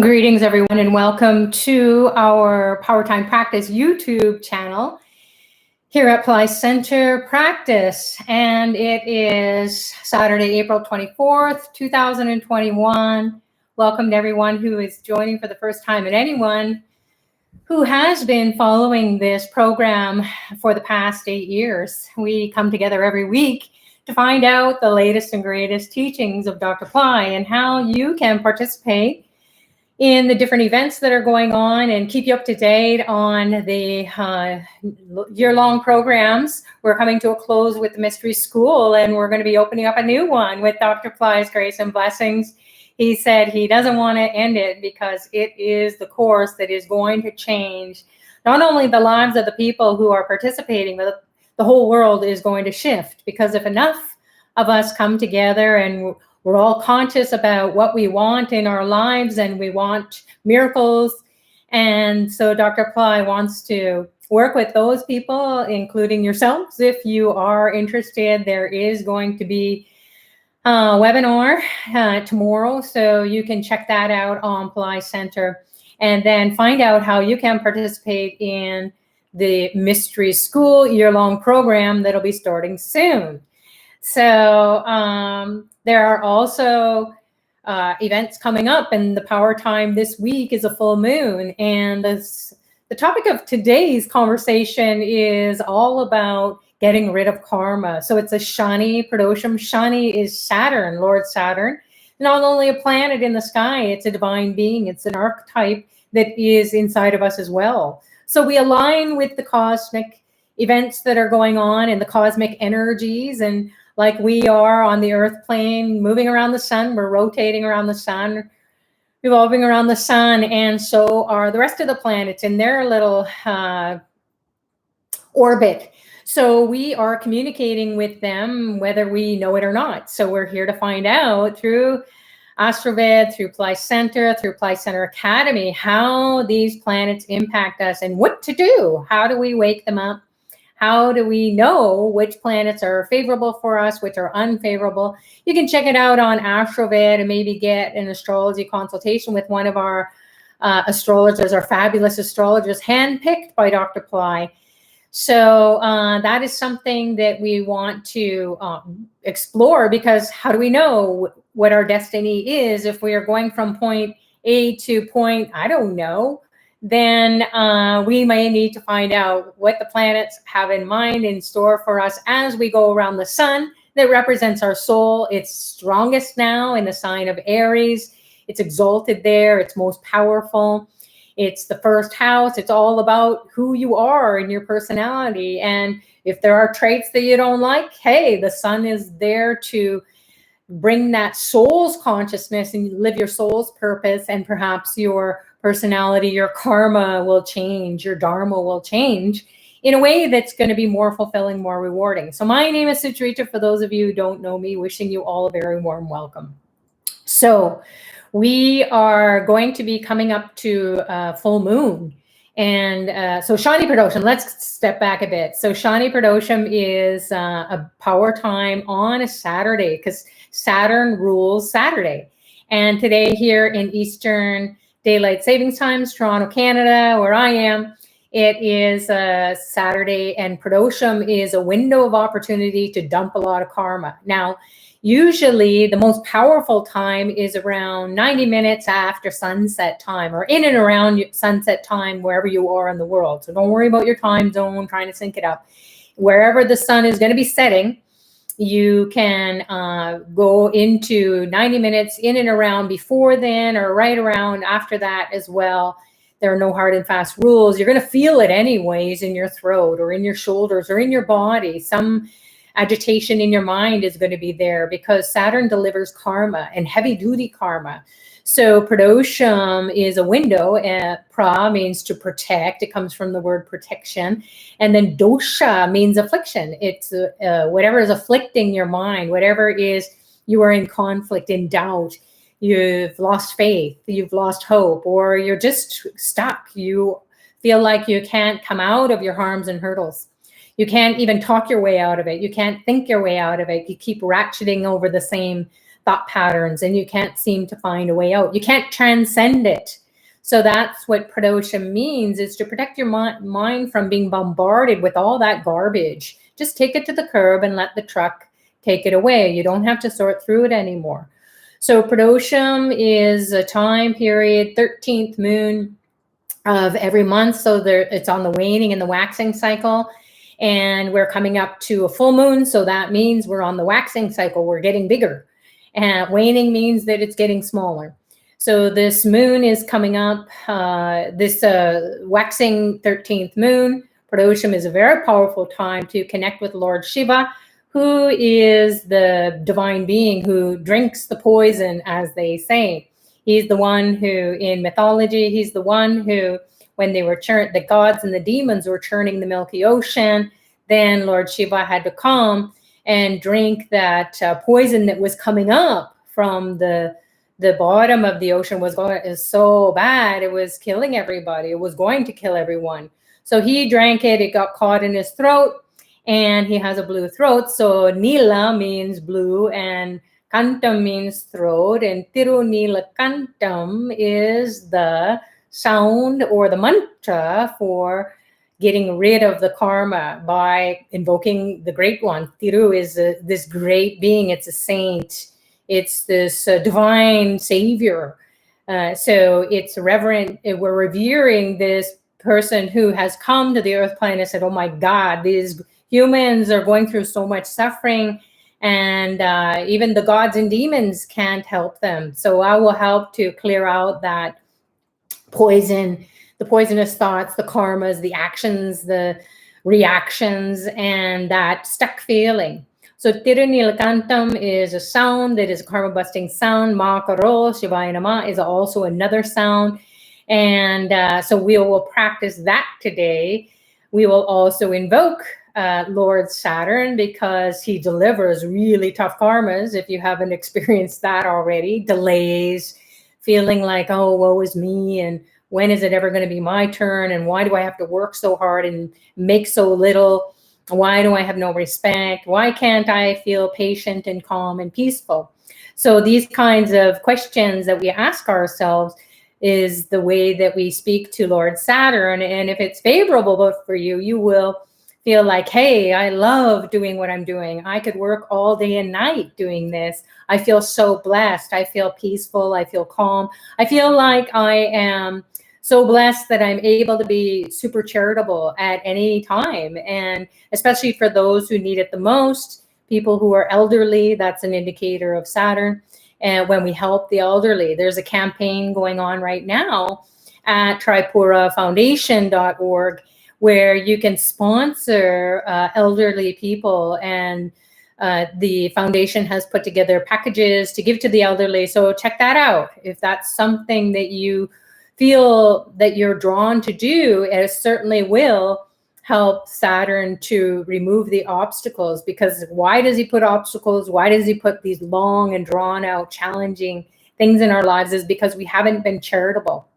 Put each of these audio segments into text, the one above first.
Greetings, everyone, and welcome to our Powertime Practice YouTube channel here at Pillai Center Practice. And it is Saturday, April 24th, 2021. Welcome to everyone who is joining for the first time and anyone who has been following this program for the past 8 years. We come together every week to find out the latest and greatest teachings of Dr. Pillai and how you can participate in the different events that are going on and keep you up to date on the year-long programs. We're coming to a close with the Mystery School, and we're going to be opening up a new one with Dr. Pillai's Grace and Blessings. He said he doesn't want to end it because it is the course that is going to change not only the lives of the people who are participating, but the whole world is going to shift. Because if enough of us come together and we're all conscious about what we want in our lives and we want miracles. And so Dr. Pillai wants to work with those people, including yourselves. If you are interested, there is going to be a webinar tomorrow. So you can check that out on Pillai Center and then find out how you can participate in the Mystery School year-long program that'll be starting soon. So there are also events coming up, and the power time this week is a full moon. And the topic of today's conversation is all about getting rid of karma. So it's a Shani Pradosham. Shani is Saturn, Lord Saturn. Not only a planet in the sky, it's a divine being. It's an archetype that is inside of us as well. So we align with the cosmic events that are going on and the cosmic energies, and like we are on the earth plane, moving around the sun, we're rotating around the sun, revolving around the sun, and so are the rest of the planets in their little orbit. So we are communicating with them whether we know it or not. So we're here to find out through Astroved, through Pillai Center, through Pillai Center Academy, how these planets impact us and what to do. How do we wake them up? How do we know which planets are favorable for us, which are unfavorable? You can check it out on Astroved and maybe get an astrology consultation with one of our astrologers, our fabulous astrologers, handpicked by Dr. Pillai. So that is something that we want to explore, because how do we know what our destiny is if we are going from point A to point, I don't know, then we may need to find out what the planets have in mind, in store for us as we go around the sun that represents our soul. It's strongest now in the sign of Aries. It's exalted there. It's most powerful. It's the first house. It's all about who you are and your personality. And if there are traits that you don't like, hey, the sun is there to bring that soul's consciousness and live your soul's purpose, and perhaps your personality, your karma will change, your dharma will change in a way that's going to be more fulfilling, more rewarding. So my name is Sucharita. For those of you who don't know me, wishing you all a very warm welcome. So we are going to be coming up to full moon. And so Shani Pradosham, let's step back a bit. So Shani Pradosham is a power time on a Saturday, because Saturn rules Saturday. And today here in Eastern Daylight Savings Times, Toronto, Canada, where I am, it is a Saturday, and Pradosham is a window of opportunity to dump a lot of karma. Now, usually the most powerful time is around 90 minutes after sunset time, or in and around sunset time, wherever you are in the world. So don't worry about your time zone, trying to sync it up. Wherever the sun is going to be setting, you can go into 90 minutes in and around before then, or right around after that as well. There are no hard and fast rules. You're going to feel it anyways in your throat or in your shoulders or in your body. Some agitation in your mind is going to be there, because Saturn delivers karma, and heavy duty karma. So Pradosham is a window. Pra means to protect. It comes from the word protection. And then dosha means affliction. It's whatever is afflicting your mind, whatever is you are in conflict, in doubt, you've lost faith, you've lost hope, or you're just stuck. You feel like you can't come out of your harms and hurdles. You can't even talk your way out of it. You can't think your way out of it. You keep ratcheting over the same thought patterns, and you can't seem to find a way out. You can't transcend it. So that's what pradosham means, is to protect your mind from being bombarded with all that garbage. Just take it to the curb and let the truck take it away. You don't have to sort through it anymore. So pradosham is a time period, 13th moon of every month. So it's on the waning and the waxing cycle. And we're coming up to a full moon. So that means we're on the waxing cycle. We're getting bigger. And waning means that it's getting smaller. So this moon is coming up, this waxing 13th moon. Pradosham is a very powerful time to connect with Lord Shiva, who is the divine being who drinks the poison, as they say. He's the one who, in mythology, he's the one who, when they were the gods and the demons were churning the Milky Ocean, then Lord Shiva had to come and drink that poison that was coming up from the bottom of the ocean. Is so bad, it was killing everybody. It was going to kill everyone. So he drank it, it got caught in his throat, and he has a blue throat. So Nila means blue, and Kantam means throat, and Tirunilakantam is the sound or the mantra for getting rid of the karma by invoking the Great One. Tiru is this great being. It's a saint. It's this divine savior. So it's reverent. We're revering this person who has come to the earth plane and said, oh my God, these humans are going through so much suffering, and even the gods and demons can't help them. So I will help to clear out that poison, the poisonous thoughts, the karmas, the actions, the reactions, and that stuck feeling. So Tirunilkantam is a sound that is a karma-busting sound. Ma Karo, Shivaya Nama is also another sound. And so we will practice that today. We will also invoke Lord Saturn, because he delivers really tough karmas. If you haven't experienced that already, delays, feeling like, oh, woe is me, and when is it ever going to be my turn, and why do I have to work so hard and make so little? Why do I have no respect? Why can't I feel patient and calm and peaceful? So these kinds of questions that we ask ourselves is the way that we speak to Lord Saturn. And if it's favorable for you, you will feel like, hey, I love doing what I'm doing. I could work all day and night doing this. I feel so blessed. I feel peaceful. I feel calm. I feel like I am so blessed that I'm able to be super charitable at any time. And especially for those who need it the most, people who are elderly, that's an indicator of Saturn. And when we help the elderly, there's a campaign going on right now at tripurafoundation.org, where you can sponsor elderly people, and the foundation has put together packages to give to the elderly. So check that out. If that's something that you feel that you're drawn to do, it certainly will help Saturn to remove the obstacles. Because why does he put obstacles? Why does he put these long and drawn out challenging things in our lives? Is because we haven't been charitable.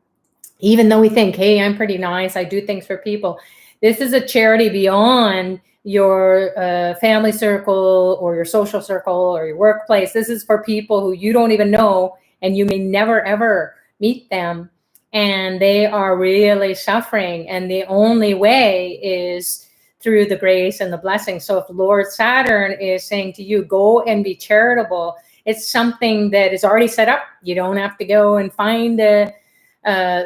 Even though we think, hey, I'm pretty nice, I do things for people. This is a charity beyond your family circle or your social circle or your workplace. This is for people who you don't even know, and you may never, ever meet them. And they are really suffering. And the only way is through the grace and the blessing. So if Lord Saturn is saying to you, go and be charitable, it's something that is already set up. You don't have to go and find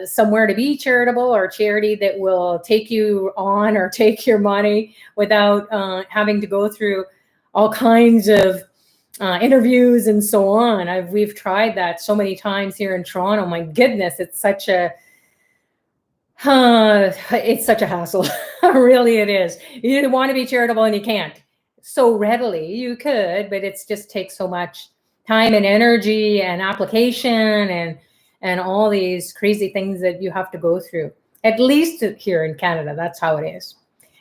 somewhere to be charitable, or charity that will take you on or take your money without having to go through all kinds of interviews and so on. We've tried that so many times here in Toronto. My goodness, it's such a hassle. Really, it is. You want to be charitable and you can't so readily. You could, but it just takes so much time and energy and application and all these crazy things that you have to go through. At least here in Canada, that's how it is.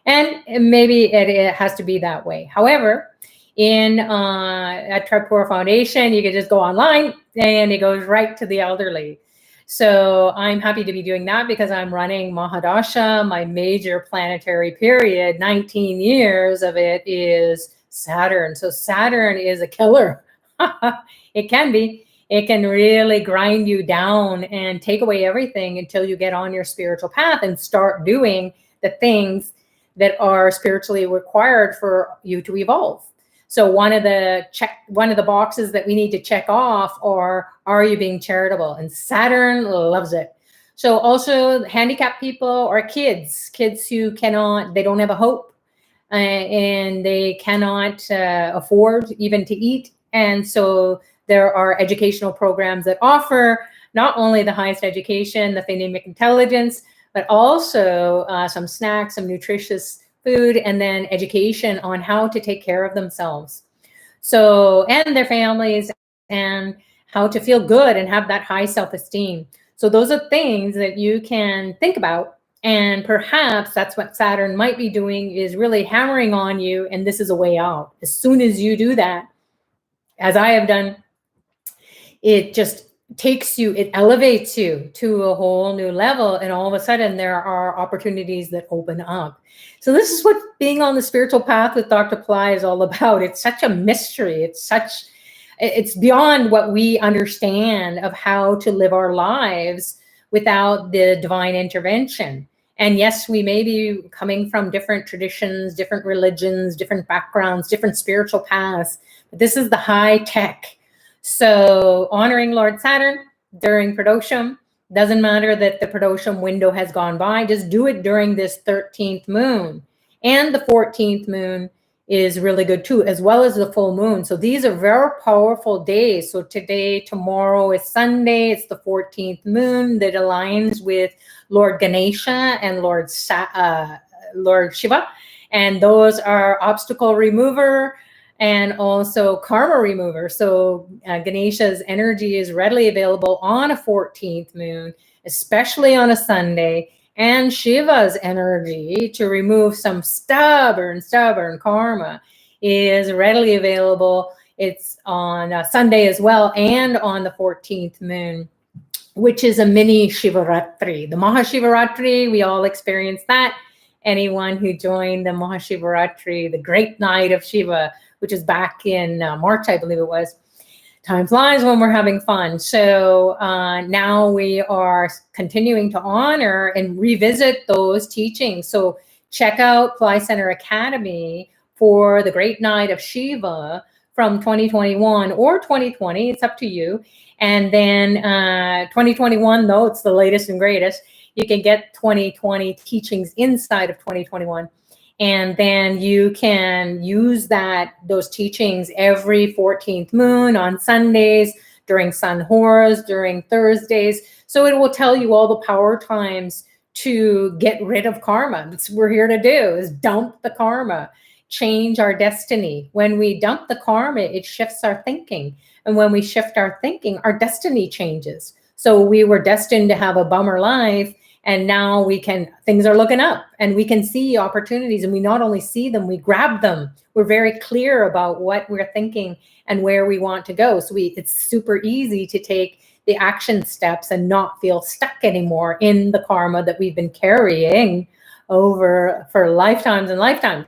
And maybe it has to be that way. However, at Tripura Foundation, you can just go online and it goes right to the elderly. So I'm happy to be doing that, because I'm running Mahadasha, my major planetary period. 19 years of it is Saturn. So Saturn is a killer. It can be. It can really grind you down and take away everything until you get on your spiritual path and start doing the things that are spiritually required for you to evolve. So one of the boxes that we need to check off are you being charitable? And Saturn loves it. So also handicapped people or kids who they don't have a hope, and they cannot afford even to eat. And so there are educational programs that offer not only the highest education, the phonemic intelligence, but also some snacks, some nutritious food, and then education on how to take care of themselves. So, and their families, and how to feel good and have that high self-esteem. So those are things that you can think about. And perhaps that's what Saturn might be doing, is really hammering on you. And this is a way out. As soon as you do that, as I have done, it just it elevates you to a whole new level. And all of a sudden there are opportunities that open up. So this is what being on the spiritual path with Dr. Pillai is all about. It's such a mystery. It's beyond what we understand of how to live our lives without the divine intervention. And yes, we may be coming from different traditions, different religions, different backgrounds, different spiritual paths, but this is the high tech. So honoring Lord Saturn during Pradosham, doesn't matter that the Pradosham window has gone by, just do it during this 13th moon. And the 14th moon is really good too, as well as the full moon. So these are very powerful days. So tomorrow is Sunday. It's the 14th moon that aligns with Lord Ganesha and Lord Shiva. And those are obstacle remover and also karma remover. So Ganesha's energy is readily available on a 14th moon, especially on a Sunday. And Shiva's energy to remove some stubborn karma is readily available. It's on Sunday as well, and on the 14th moon, which is a mini Shivaratri. The Mahashivaratri, we all experience that. Anyone who joined the Mahashivaratri, the great night of Shiva, which is back in March, I believe it was. Time flies when we're having fun. So now we are continuing to honor and revisit those teachings. So check out Pillai Center Academy for the Great Night of Shiva from 2021 or 2020. It's up to you. And then 2021, though, it's the latest and greatest. You can get 2020 teachings inside of 2021. And then you can use those teachings every 14th moon, on Sundays, during sun horas, during Thursdays. So it will tell you all the power times to get rid of karma. That's what we're here to do, is dump the karma, change our destiny. When we dump the karma, it shifts our thinking. And when we shift our thinking, our destiny changes. So we were destined to have a bummer life. And now things are looking up, and we can see opportunities, and we not only see them, we grab them. We're very clear about what we're thinking and where we want to go. So it's super easy to take the action steps and not feel stuck anymore in the karma that we've been carrying over for lifetimes and lifetimes.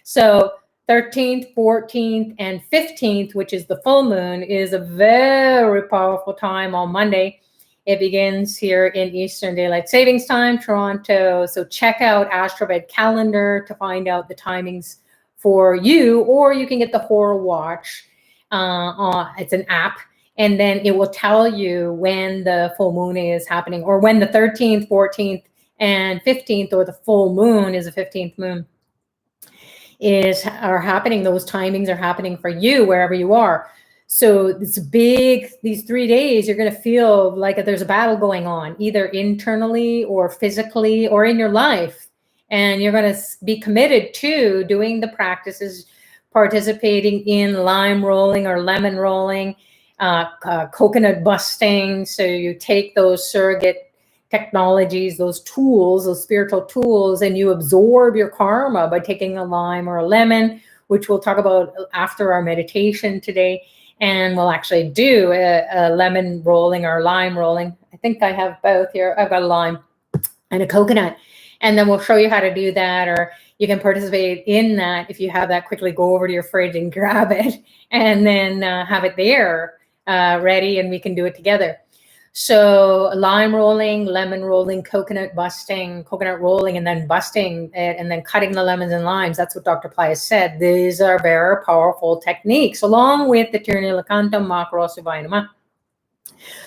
So 13th, 14th, and 15th, which is the full moon, is a very powerful time on Monday. It begins here in Eastern Daylight Savings Time, Toronto. So check out Astroved calendar to find out the timings for you, or you can get the Horror Watch. It's an app, and then it will tell you when the full moon is happening, or when the 13th, 14th, and 15th, or the full moon is a 15th moon, are happening. Those timings are happening for you wherever you are. So it's big. These 3 days, you're going to feel like there's a battle going on, either internally or physically or in your life. And you're going to be committed to doing the practices, participating in lime rolling or lemon rolling, coconut busting. So you take those surrogate technologies, those tools, those spiritual tools, and you absorb your karma by taking a lime or a lemon, which we'll talk about after our meditation today. And we'll actually do a lemon rolling or lime rolling. I think I have both here. I've got a lime and a coconut. And then we'll show you how to do that. Or you can participate in that. If you have that, quickly go over to your fridge and grab it, and then have it there ready, and we can do it together. So lime rolling, lemon rolling, coconut rolling, and then busting it, and then cutting the lemons and limes. That's what Dr. Pillai has said. These are very powerful techniques, along with the Tirnilakantam Makro Sivainama.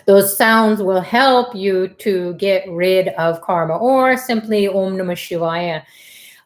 Those sounds will help you to get rid of karma, or simply Om Namah Shivaya.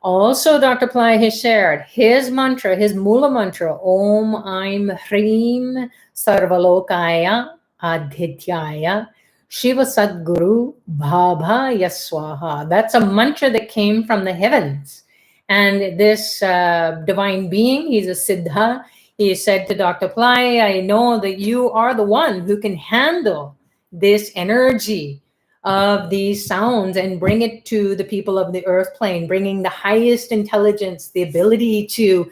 Also, Dr. Pillai has shared his mantra, his Mula mantra, Om Aim Hreem Sarvalokaya Adhityaya Shiva Sadguru Bhabha Yaswaha. That's a mantra that came from the heavens. And this divine being, he's a Siddha. He said to Dr. Pillai, I know that you are the one who can handle this energy of these sounds and bring it to the people of the earth plane, bringing the highest intelligence, the ability to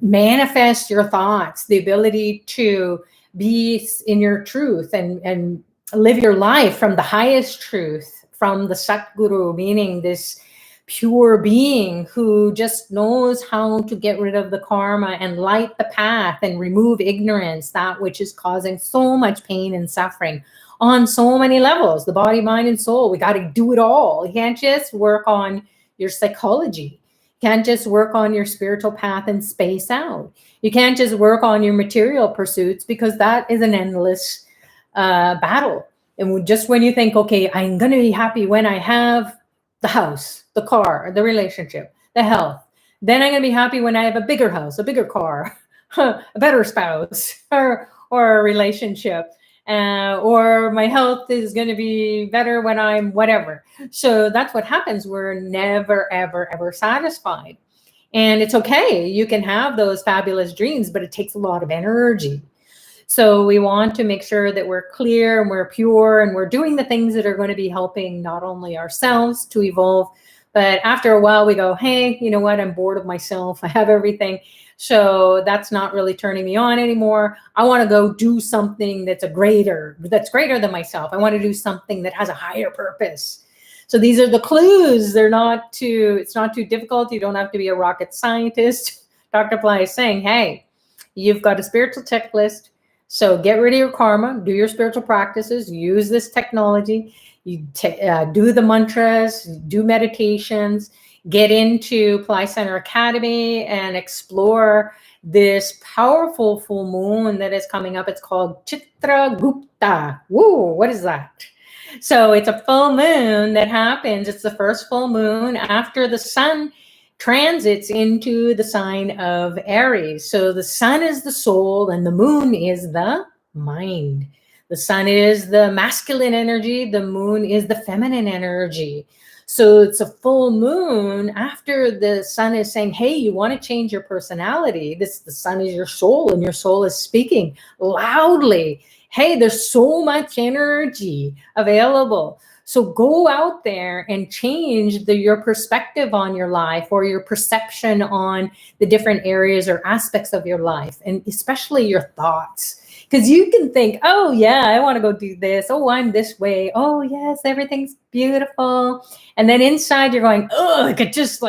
manifest your thoughts, the ability to be in your truth and live your life from the highest truth, from the Satguru, meaning this pure being who just knows how to get rid of the karma and light the path and remove ignorance, that which is causing so much pain and suffering on so many levels, the body, mind, and soul. We got to do it all. You can't just work on your psychology. You can't just work on your spiritual path and space out. You can't just work on your material pursuits, because that is an endless battle. And just when you think, okay, I'm going to be happy when I have the house, the car, the relationship, the health, then I'm going to be happy when I have a bigger house, a bigger car, a better spouse, or a relationship. Or my health is going to be better when I'm whatever. So that's what happens. We're never, ever, ever satisfied. And it's okay. You can have those fabulous dreams, but it takes a lot of energy. So we want to make sure that we're clear and we're pure and we're doing the things that are going to be helping not only ourselves to evolve, but after a while we go, hey, you know what? I'm bored of myself. I have everything. So that's not really turning me on anymore. I want to go do something that's greater than myself. I want to do something that has a higher purpose. So these are the clues. It's not too difficult. You don't have to be a rocket scientist. Dr. Pillai is saying, hey, you've got a spiritual checklist. So get rid of your karma, do your spiritual practices, use this technology, you do the mantras, do meditations, get into Pillai Center Academy and explore this powerful full moon that is coming up. It's called Chitragupta. Woo, what is that? So it's a full moon that happens. It's the first full moon after the sun transits into the sign of Aries. So the sun is the soul and the moon is the mind. The sun is the masculine energy. The moon is the feminine energy. So it's a full moon after the sun is saying, hey, you want to change your personality. The sun is your soul, and your soul is speaking loudly. Hey, there's so much energy available. So go out there and change your perspective on your life, or your perception on the different areas or aspects of your life, and especially your thoughts. Because you can think, oh, yeah, I want to go do this. Oh, I'm this way. Oh, yes, everything's beautiful. And then inside you're going, oh, I could just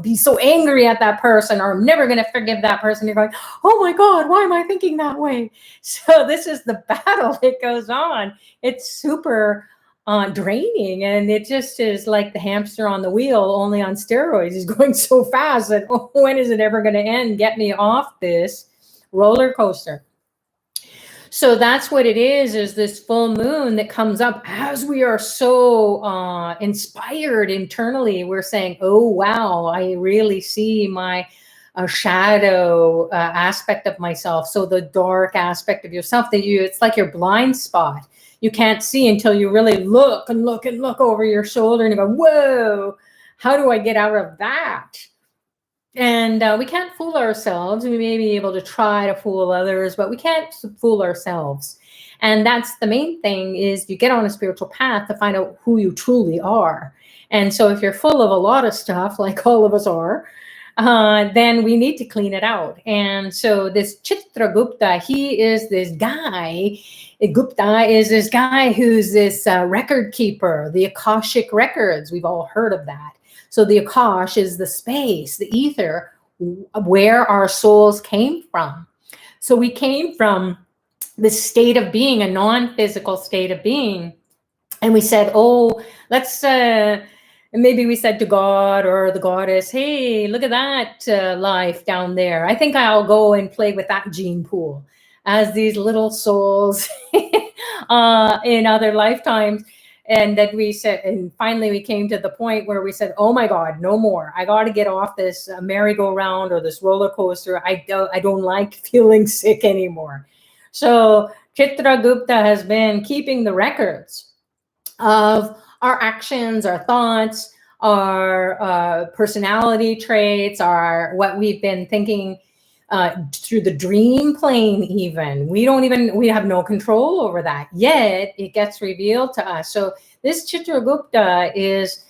be so angry at that person, or I'm never going to forgive that person. You're going, oh my God, why am I thinking that way? So this is the battle that goes on. It's super draining, and it just is like the hamster on the wheel, only on steroids. He's going so fast that, oh, when is it ever going to end? Get me off this roller coaster. So that's what it is this full moon that comes up as we are so inspired internally. We're saying, oh, wow, I really see my shadow aspect of myself. So the dark aspect of yourself it's like your blind spot. You can't see until you really look and look and look over your shoulder and you go, whoa, how do I get out of that? And we can't fool ourselves. We may be able to try to fool others, but we can't fool ourselves. And that's the main thing, is you get on a spiritual path to find out who you truly are. And so if you're full of a lot of stuff, like all of us are, then we need to clean it out. And so this Chitragupta, he is this guy. Gupta is this guy who's this record keeper, the Akashic records. We've all heard of that. So the Akash is the space, the ether, where our souls came from. So we came from this state of being, a non-physical state of being. And we said, oh, let's, maybe we said to God or the goddess, hey, look at that life down there. I think I'll go and play with that gene pool as these little souls in other lifetimes. And that we said, and finally we came to the point where we said, oh my God, no more. I got to get off this merry-go-round or this roller coaster. I don't like feeling sick anymore. So Chitragupta has been keeping the records of our actions, our thoughts, our personality traits, what we've been thinking through the dream plane. Even we have no control over that, yet it gets revealed to us. So this Chitragupta is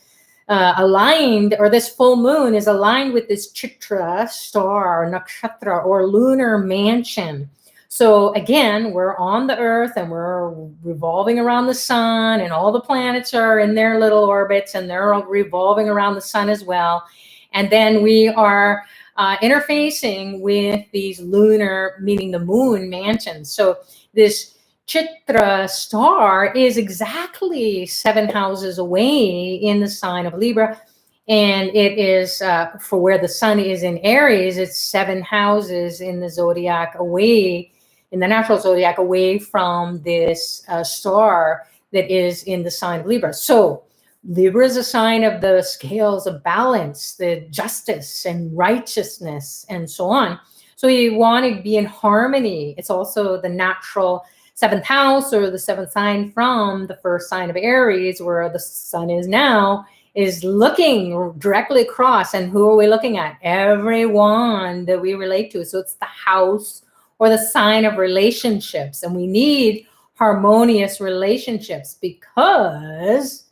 aligned, or this full moon is aligned with this Chitra star, nakshatra, or lunar mansion. So again, we're on the earth and we're revolving around the sun, and all the planets are in their little orbits and they're revolving around the sun as well. And then we are interfacing with these lunar, meaning the moon mansions. So this Chitra star is exactly 7 houses away in the sign of Libra. And it is for where the sun is in Aries, it's 7 houses in the zodiac away, in the natural zodiac, away from this star that is in the sign of Libra. So Libra is a sign of the scales of balance, the justice and righteousness and so on. So you want to be in harmony. It's also the natural 7th house, or the 7th sign from the first sign of Aries, where the sun is now, is looking directly across. And who are we looking at? Everyone that we relate to. So it's the house or the sign of relationships. And we need harmonious relationships because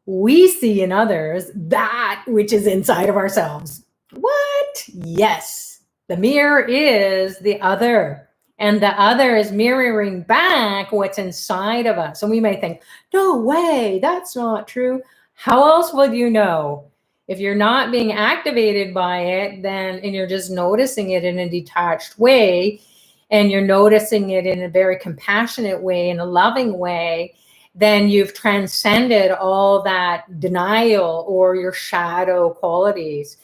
we see in others that which is inside of ourselves. What? Yes. The mirror is the other, and the other is mirroring back what's inside of us. And we may think, no way, that's not true. How else would you know? If you're not being activated by it, then, and you're just noticing it in a detached way, and you're noticing it in a very compassionate way, in a loving way, then you've transcended all that denial or your shadow qualities.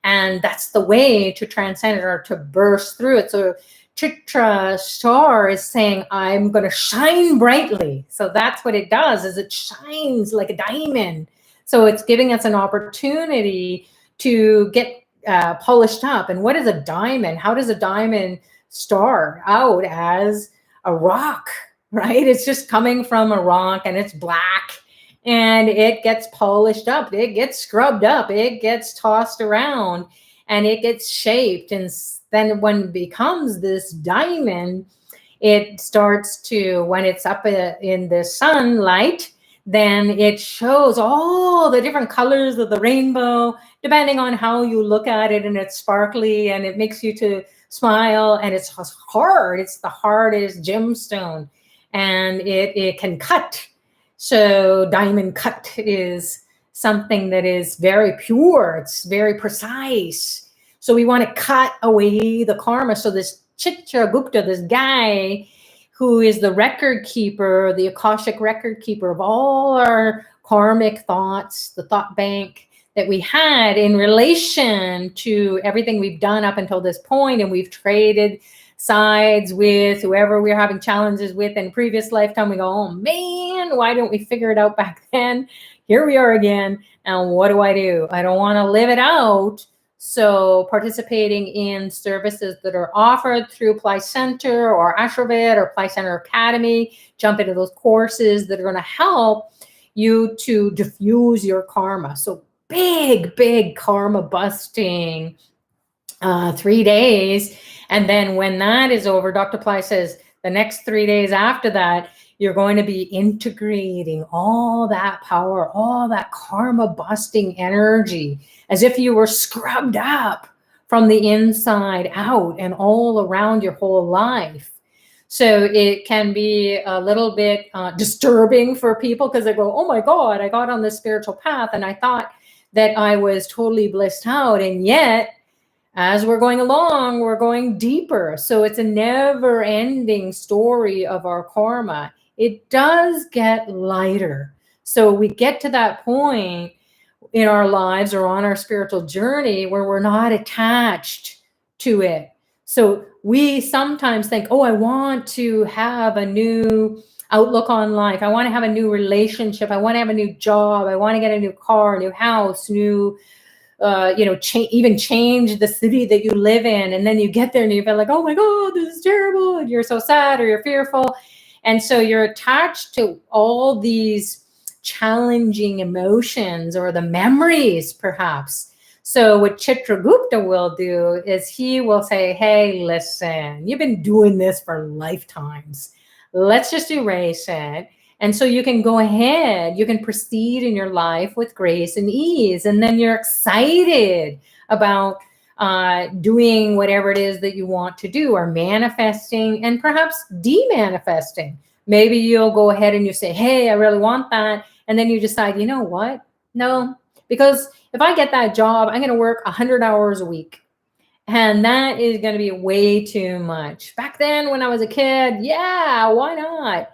And that's the way to transcend it, or to burst through it. So Chitra star is saying, I'm going to shine brightly. So that's what it does, is it shines like a diamond. So it's giving us an opportunity to get polished up. And what is a diamond? How does a diamond start out? As a rock, right? It's just coming from a rock, and it's black, and it gets polished up, it gets scrubbed up, it gets tossed around, and it gets shaped. And then when it becomes this diamond, it starts to, when it's up in the sunlight, then it shows all the different colors of the rainbow, depending on how you look at it. And it's sparkly, and it makes you to smile, and it's hard. It's the hardest gemstone, and it can cut. So diamond cut is something that is very pure. It's very precise. So we want to cut away the karma. So this Chitragupta, this guy who is the record keeper, the Akashic record keeper of all our karmic thoughts, the thought bank that we had in relation to everything we've done up until this point, and we've traded sides with whoever we're having challenges with in previous lifetime. We go, oh man, why didn't we figure it out back then? Here we are again. And what do? I don't want to live it out. So participating in services that are offered through Pillai Center or Ashravid or Pillai Center Academy, jump into those courses that are going to help you to diffuse your karma. So big karma busting 3 days. And then when that is over, Dr. Pillai says the next 3 days after that, you're going to be integrating all that power, all that karma busting energy, as if you were scrubbed up from the inside out and all around your whole life. So it can be a little bit disturbing for people, because they go, oh my God, I got on this spiritual path and I thought that I was totally blissed out. And yet, as we're going along, we're going deeper. So it's a never ending story of our karma. It does get lighter. So we get to that point in our lives or on our spiritual journey where we're not attached to it. So we sometimes think, oh, I want to have a new outlook on life. I want to have a new relationship. I want to have a new job. I want to get a new car, new house, new even change the city that you live in. And then you get there and you feel like, oh my God, this is terrible. And you're so sad or you're fearful. And so you're attached to all these challenging emotions or the memories, perhaps. So what Chitragupta will do is he will say, hey, listen, you've been doing this for lifetimes. Let's just erase it. And so you can go ahead, you can proceed in your life with grace and ease. And then you're excited about doing whatever it is that you want to do, or manifesting and perhaps de-manifesting. Maybe you'll go ahead and you say, hey, I really want that. And then you decide, you know what? No, because if I get that job, I'm going to work 100 hours a week. And that is going to be way too much. Back then when I was a kid, yeah, why not?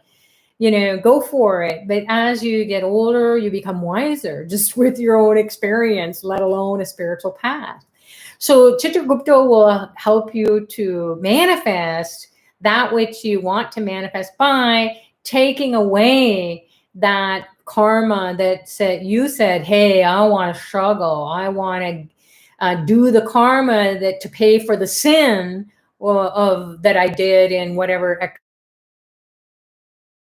Go for it. But as you get older, you become wiser just with your own experience, let alone a spiritual path. So Chitragupta will help you to manifest that which you want to manifest by taking away that karma that you said, hey, I want to struggle. I want to do the karma to pay for the sin of that I did in whatever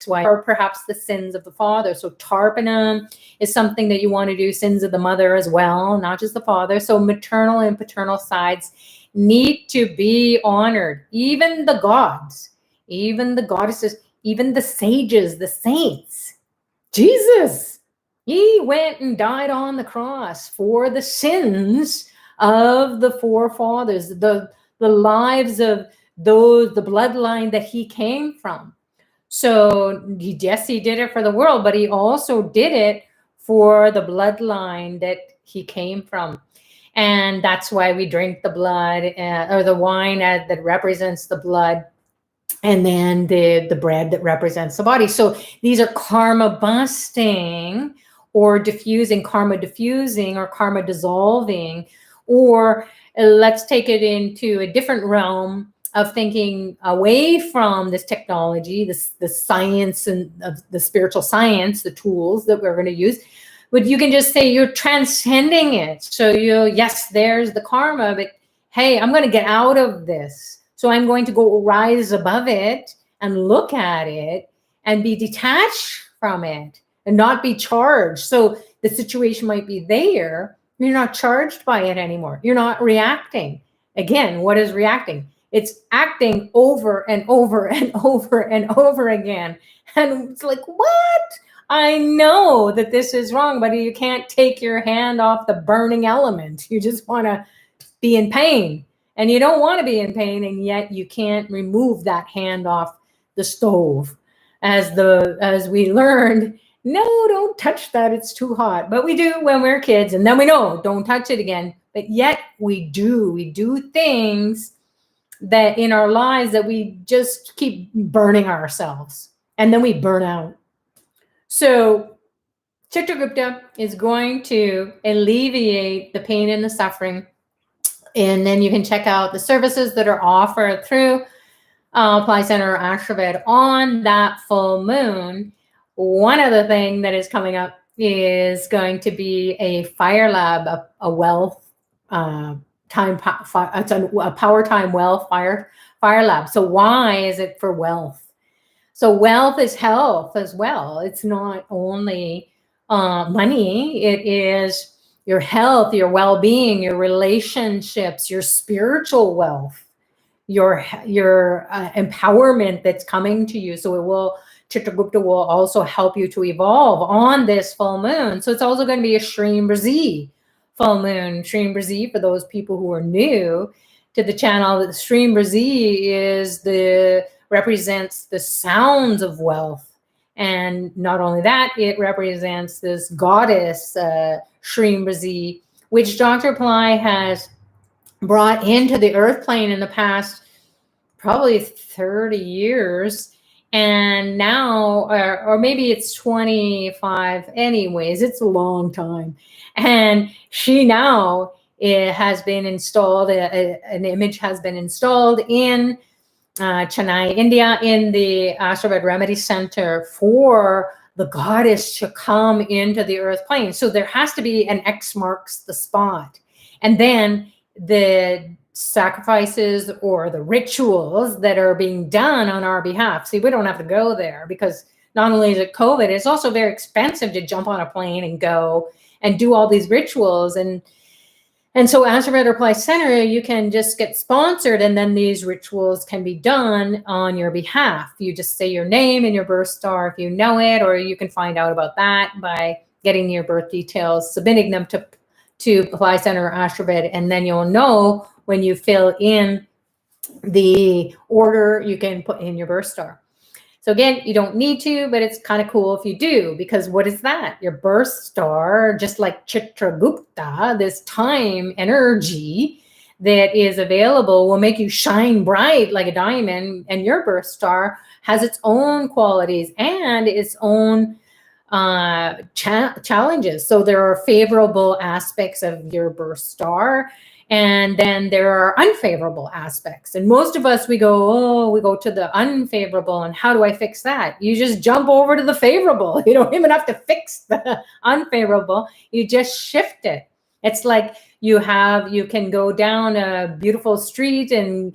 or perhaps the sins of the father. So Tarpana is something that you want to do, sins of the mother as well, not just the father. So maternal and paternal sides need to be honored. Even the gods, even the goddesses, even the sages, the saints. Jesus, he went and died on the cross for the sins of the forefathers, the lives of those, the bloodline that he came from. So yes, he did it for the world, but he also did it for the bloodline that he came from. And that's why we drink the blood or the wine that represents the blood, and then the bread that represents the body. So these are karma busting or diffusing, karma diffusing or karma dissolving. Or let's take it into a different realm of thinking away from this technology, the science and of the spiritual science, the tools that we're going to use. But you can just say you're transcending it. So yes, there's the karma, but hey, I'm going to get out of this. So I'm going to go rise above it and look at it and be detached from it and not be charged. So the situation might be there. You're not charged by it anymore. You're not reacting. Again, what is reacting? It's acting over and over and over and over again. And it's like, what? I know that this is wrong, but you can't take your hand off the burning element. You just want to be in pain. And you don't want to be in pain, and yet you can't remove that hand off the stove. As we learned, no, don't touch that. It's too hot. But we do when we're kids, and then we know, don't touch it again. But yet we do things that in our lives that we just keep burning ourselves, and then we burn out. So Chitragupta is going to alleviate the pain and the suffering. And then you can check out the services that are offered through Pillai Center or Ashraved on that full moon. One other thing that is coming up is going to be a fire lab, a wealth it's a Powertime wealth fire lab. So why is it for wealth? So wealth is health as well. It's not only money. It is your health, your well-being, your relationships, your spiritual wealth, your empowerment that's coming to you. So Chitragupta will also help you to evolve on this full moon. So it's also going to be a Shrimbrazi full moon. Shrimbrazi, for those people who are new to the channel, the Shrimbrazi represents the sounds of wealth. And not only that, it represents this goddess, Shrimrazi, which Dr. Pillai has brought into the earth plane in the past probably 30 years. And now, or maybe it's 25, anyways, it's a long time. And she now, it has been installed, an image has been installed in Chennai, India, in the Ashurved Remedy Center for the goddess to come into the earth plane. So there has to be an X marks the spot. And then the sacrifices or the rituals that are being done on our behalf. See, we don't have to go there because not only is it COVID, it's also very expensive to jump on a plane and go and do all these rituals. And so Ashurved Reply Center, you can just get sponsored and then these rituals can be done on your behalf. You just say your name and your birth star if you know it, or you can find out about that by getting your birth details, submitting them to Pillai Center or Ashurved, and then you'll know when you fill in the order, you can put in your birth star. So again, you don't need to, but it's kind of cool if you do, because what is that? Your birth star, just like Chitragupta, this time energy that is available will make you shine bright like a diamond, and your birth star has its own qualities and its own challenges. So there are favorable aspects of your birth star, and then there are unfavorable aspects. And most of us, we go to the unfavorable. And how do I fix that? You just jump over to the favorable. You don't even have to fix the unfavorable. You just shift it. It's like you can go down a beautiful street and,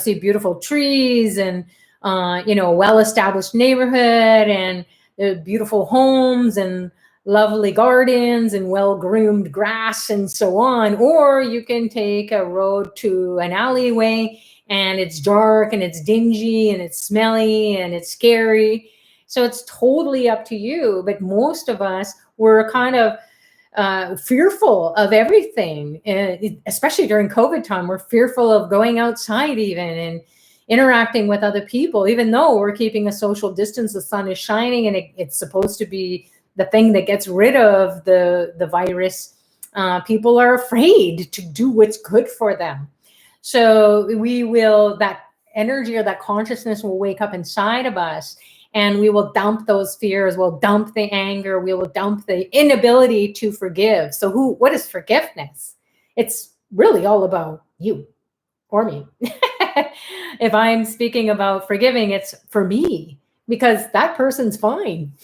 see beautiful trees and, a well-established neighborhood and beautiful homes and lovely gardens and well-groomed grass and so on. Or you can take a road to an alleyway and it's dark and it's dingy and it's smelly and it's scary. So it's totally up to you. But most of us were kind of fearful of everything, especially during COVID time. We're fearful of going outside even and interacting with other people, even though we're keeping a social distance. The sun is shining and it's supposed to be the thing that gets rid of the virus. People are afraid to do what's good for them. So that energy or that consciousness will wake up inside of us, and we will dump those fears, we'll dump the anger, we will dump the inability to forgive. So what is forgiveness? It's really all about you or me. If I'm speaking about forgiving, it's for me, because that person's fine.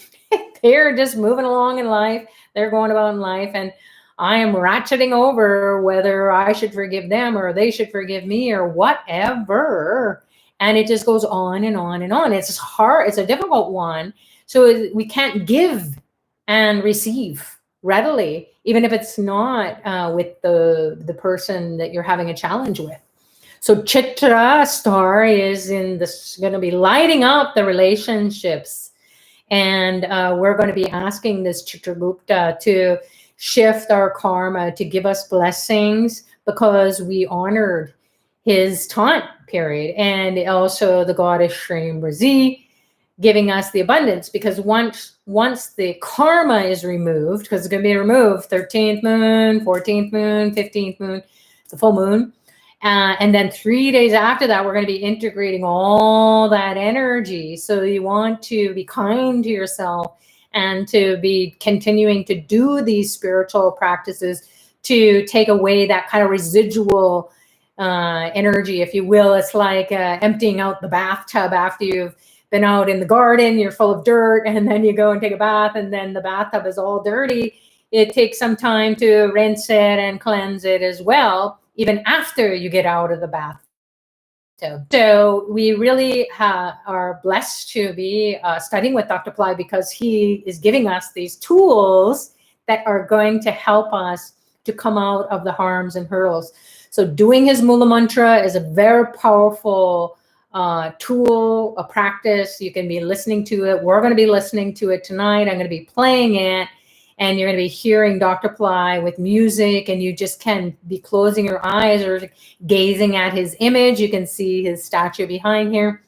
They're just moving along in life. They're going about in life. And I am ratcheting over whether I should forgive them or they should forgive me or whatever. And it just goes on and on and on. It's hard. It's a difficult one. So we can't give and receive readily, even if it's not with the person that you're having a challenge with. So Chitra star is going to be lighting up the relationships. And we're going to be asking this Chitragupta to shift our karma, to give us blessings, because we honored his time period. And also the goddess Shrimrazi giving us the abundance, because once the karma is removed, because it's going to be removed 13th moon, 14th moon, 15th moon, the full moon. And then 3 days after that, we're going to be integrating all that energy. So you want to be kind to yourself and to be continuing to do these spiritual practices to take away that kind of residual energy, if you will. It's like emptying out the bathtub after you've been out in the garden, you're full of dirt, and then you go and take a bath, and then the bathtub is all dirty. It takes some time to rinse it and cleanse it as well, even after you get out of the bath. So we really are blessed to be studying with Dr. Pillai, because he is giving us these tools that are going to help us to come out of the harms and hurdles. So doing his Mula Mantra is a very powerful tool, a practice. You can be listening to it. We're going to be listening to it tonight. I'm going to be playing it. And you're going to be hearing Dr. Pillai with music, and you just can be closing your eyes or gazing at his image. You can see his statue behind here.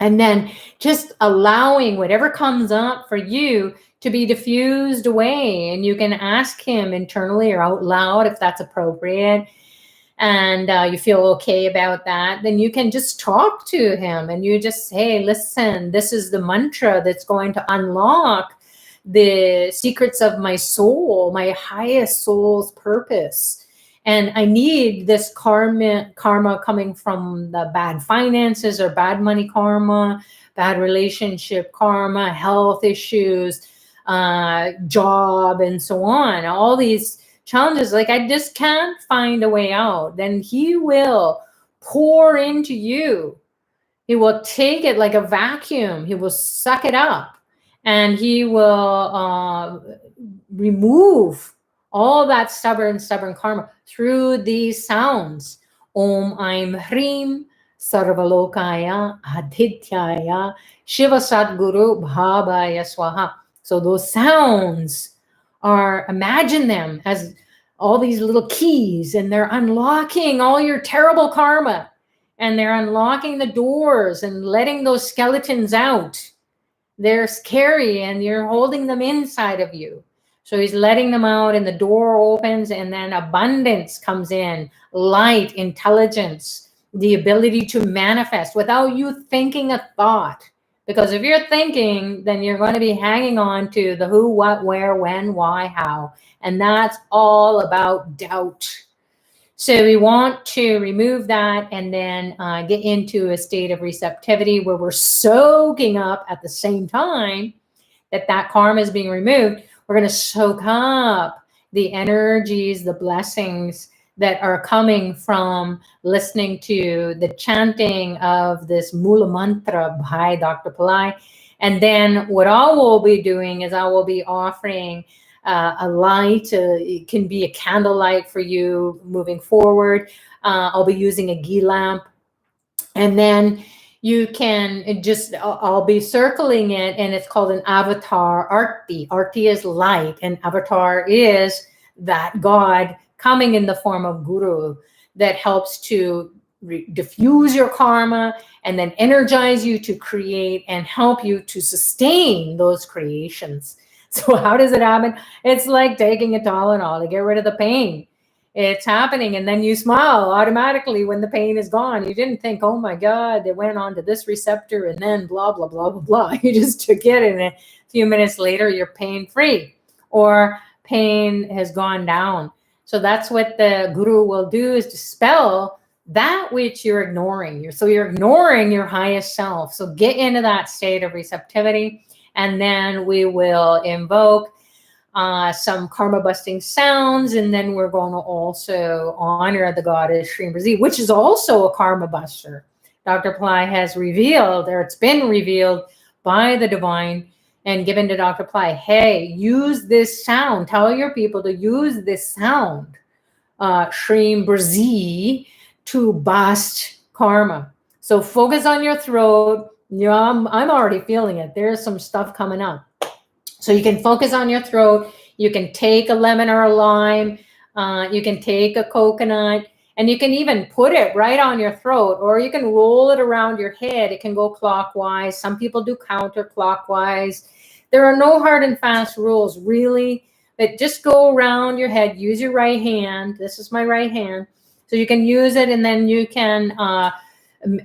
And then just allowing whatever comes up for you to be diffused away. And you can ask him internally or out loud if that's appropriate, and you feel okay about that, then you can just talk to him and you just say, listen, this is the mantra that's going to unlock the secrets of my soul, my highest soul's purpose. And I need this karma coming from the bad finances or bad money karma, bad relationship karma, health issues, job, and so on. All these challenges, like I just can't find a way out. Then he will pour into you. He will take it like a vacuum. He will suck it up, and he will remove all that stubborn karma through these sounds. Om Aim Hrim Sarvalokaya Adhityaya Shiva Sadguru Bhavaya Swaha. So those sounds are, imagine them as all these little keys, and they're unlocking all your terrible karma, and they're unlocking the doors and letting those skeletons out. They're scary and you're holding them inside of you. So he's letting them out, and the door opens, and then abundance comes in, light, intelligence, the ability to manifest without you thinking a thought. Because if you're thinking, then you're going to be hanging on to the who, what, where, when, why, how. And that's all about doubt. So we want to remove that and then get into a state of receptivity where we're soaking up at the same time that karma is being removed. We're going to soak up the energies, the blessings that are coming from listening to the chanting of this Mula Mantra by Dr. Pillai. And then what I will be doing is I will be offering a light. It can be a candlelight for you moving forward. I'll be using a ghee lamp. And then you can just, I'll be circling it, and it's called an avatar arti. Arti is light, and avatar is that God coming in the form of guru that helps to diffuse your karma and then energize you to create and help you to sustain those creations. So how does it happen? It's like taking a Tylenol to get rid of the pain. It's happening, and then you smile automatically when the pain is gone. You didn't think, oh my God, they went on to this receptor and then blah, blah, blah, blah, blah. You just took it, and a few minutes later, you're pain-free, or pain has gone down. So that's what the guru will do, is dispel that which you're ignoring. So you're ignoring your highest self. So get into that state of receptivity, and then we will invoke some karma busting sounds, and then we're going to also honor the goddess Shri Brazi, which is also a karma buster. Dr. Pillai has revealed, or it's been revealed by the divine and given to Dr. Pillai, hey, use this sound. Tell your people to use this sound, Shri Brazi, to bust karma. So focus on your throat. I'm already feeling it. There's some stuff coming up. So you can focus on your throat. You can take a lemon or a lime. You can take a coconut, and you can even put it right on your throat, or you can roll it around your head. It can go clockwise. Some people do counterclockwise. There are no hard and fast rules, really, but just go around your head. Use your right hand. This is my right hand. So you can use it, and then you can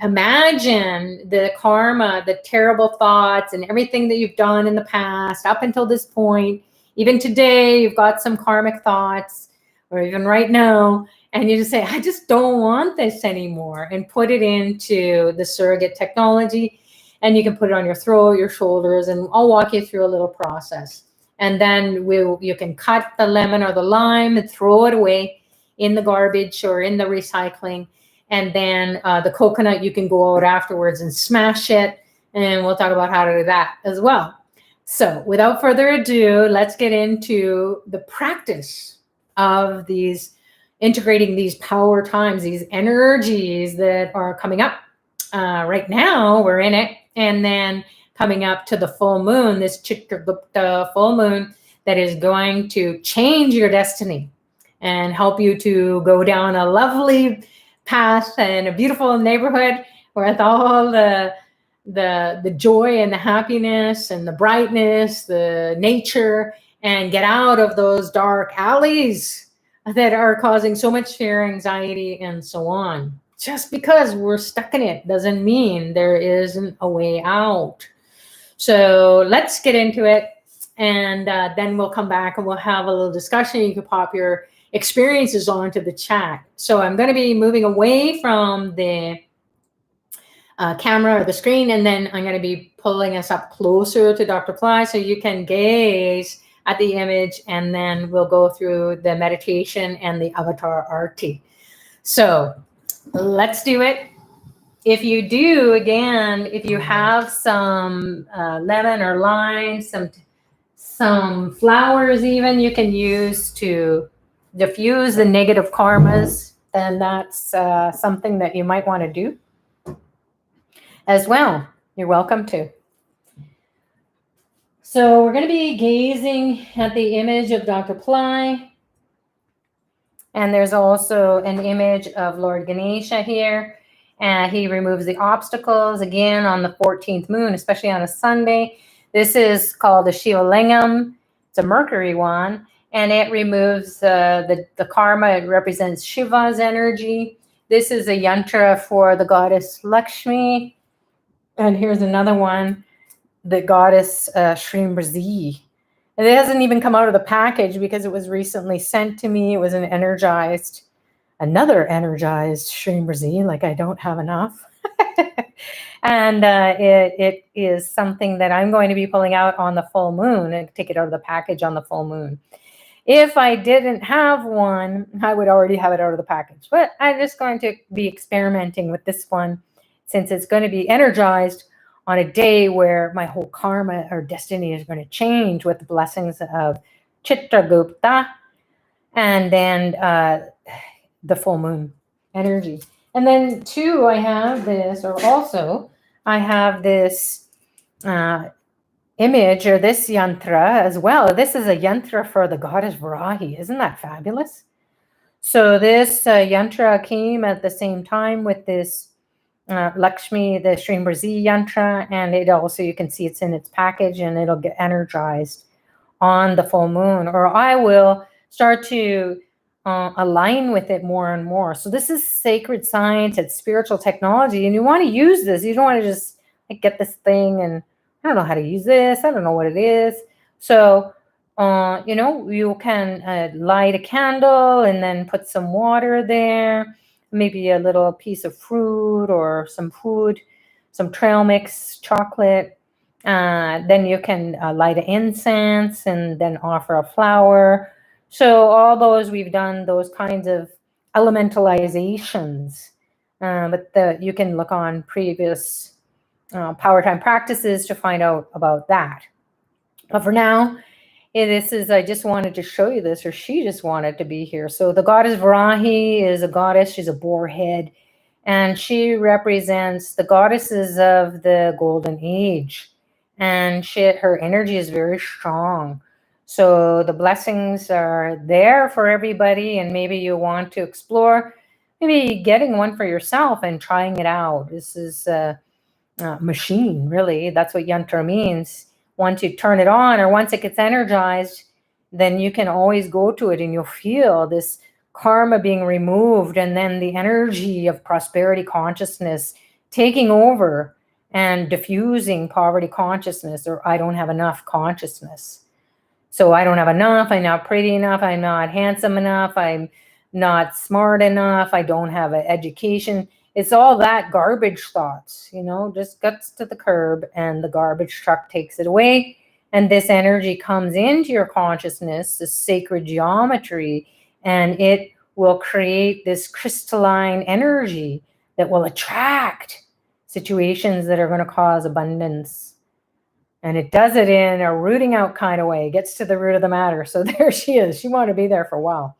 imagine the karma, the terrible thoughts, and everything that you've done in the past up until this point. Even today, you've got some karmic thoughts, or even right now, and you just say, I just don't want this anymore, and put it into the surrogate technology. And you can put it on your throat, your shoulders, and I'll walk you through a little process. And then you can cut the lemon or the lime and throw it away in the garbage or in the recycling. And then the coconut, you can go out afterwards and smash it. And we'll talk about how to do that as well. So without further ado, let's get into the practice of these, integrating these power times, these energies that are coming up. Right now, we're in it. And then coming up to the full moon, this Chitragupta full moon, that is going to change your destiny and help you to go down a lovely path and a beautiful neighborhood with all the the joy and the happiness and the brightness, the nature, and get out of those dark alleys that are causing so much fear, anxiety, and so on. Just because we're stuck in it doesn't mean there isn't a way out. So let's get into it, and then we'll come back and we'll have a little discussion. You can pop your experiences onto the chat. So I'm going to be moving away from the camera or the screen, and then I'm going to be pulling us up closer to Dr. Pillai so you can gaze at the image, and then we'll go through the meditation and the avatar arti. So let's do it. If you do, again, if you have some lemon or lime, some flowers even you can use to diffuse the negative karmas, then that's something that you might want to do as well. You're welcome to. So we're going to be gazing at the image of Dr. Pillai. And there's also an image of Lord Ganesha here. And he removes the obstacles again on the 14th moon, especially on a Sunday. This is called a Shiva Lingam. It's a Mercury one. And it removes the karma. It represents Shiva's energy. This is a yantra for the goddess Lakshmi. And here's another one, the goddess Shrimbrzi. And it hasn't even come out of the package because it was recently sent to me. It was another energized Shrimbrzi, like I don't have enough. And it is something that I'm going to be pulling out on the full moon and take it out of the package on the full moon. If I didn't have one, I would already have it out of the package. But I'm just going to be experimenting with this one since it's going to be energized on a day where my whole karma or destiny is going to change with the blessings of Chitragupta and then the full moon energy. And then two, I have this image or this yantra as well. This is a yantra for the goddess Varahi. Isn't that fabulous? So this yantra came at the same time with this Lakshmi, the Shrimbrzi yantra, and it also, you can see it's in its package and it'll get energized on the full moon, or I will start to align with it more and more. So this is sacred science, it's spiritual technology, and you want to use this. You don't want to just like get this thing and I don't know how to use this. I don't know what it is. So, you can light a candle and then put some water there, maybe a little piece of fruit or some food, some trail mix, chocolate. Then you can light an incense and then offer a flower. So all those, we've done those kinds of elementalizations. But you can look on previous Powertime practices to find out about that. But for now, I just wanted to show you this, or she just wanted to be here. So the goddess Varahi is a goddess. She's a boar head, and she represents the goddesses of the golden age. And her energy is very strong. So the blessings are there for everybody, and maybe you want to explore, maybe getting one for yourself and trying it out. This is a machine, really. That's what yantra means. Once you turn it on, or once it gets energized, then you can always go to it and you'll feel this karma being removed, and then the energy of prosperity consciousness taking over and diffusing poverty consciousness, or I don't have enough consciousness. So I don't have enough, I'm not pretty enough, I'm not handsome enough, I'm not smart enough, I don't have an education. It's all that garbage thoughts, just guts to the curb, and the garbage truck takes it away. And this energy comes into your consciousness, this sacred geometry, and it will create this crystalline energy that will attract situations that are going to cause abundance. And it does it in a rooting out kind of way. It gets to the root of the matter. So there she is. She wanted to be there for a while.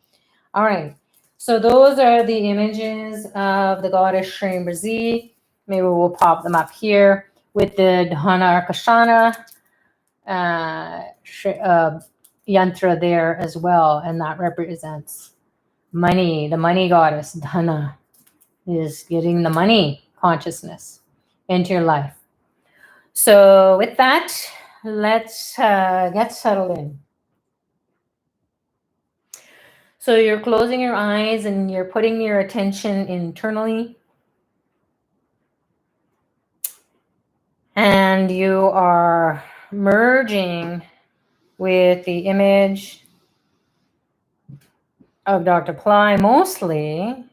All right. So those are the images of the goddess Shrimbrzi. Maybe we'll pop them up here with the Dhana Arkashana yantra there as well. And that represents money. The money goddess, Dhana, is getting the money consciousness into your life. So with that, let's get settled in. So you're closing your eyes and you're putting your attention internally. And you are merging with the image of Dr. Pillai mostly.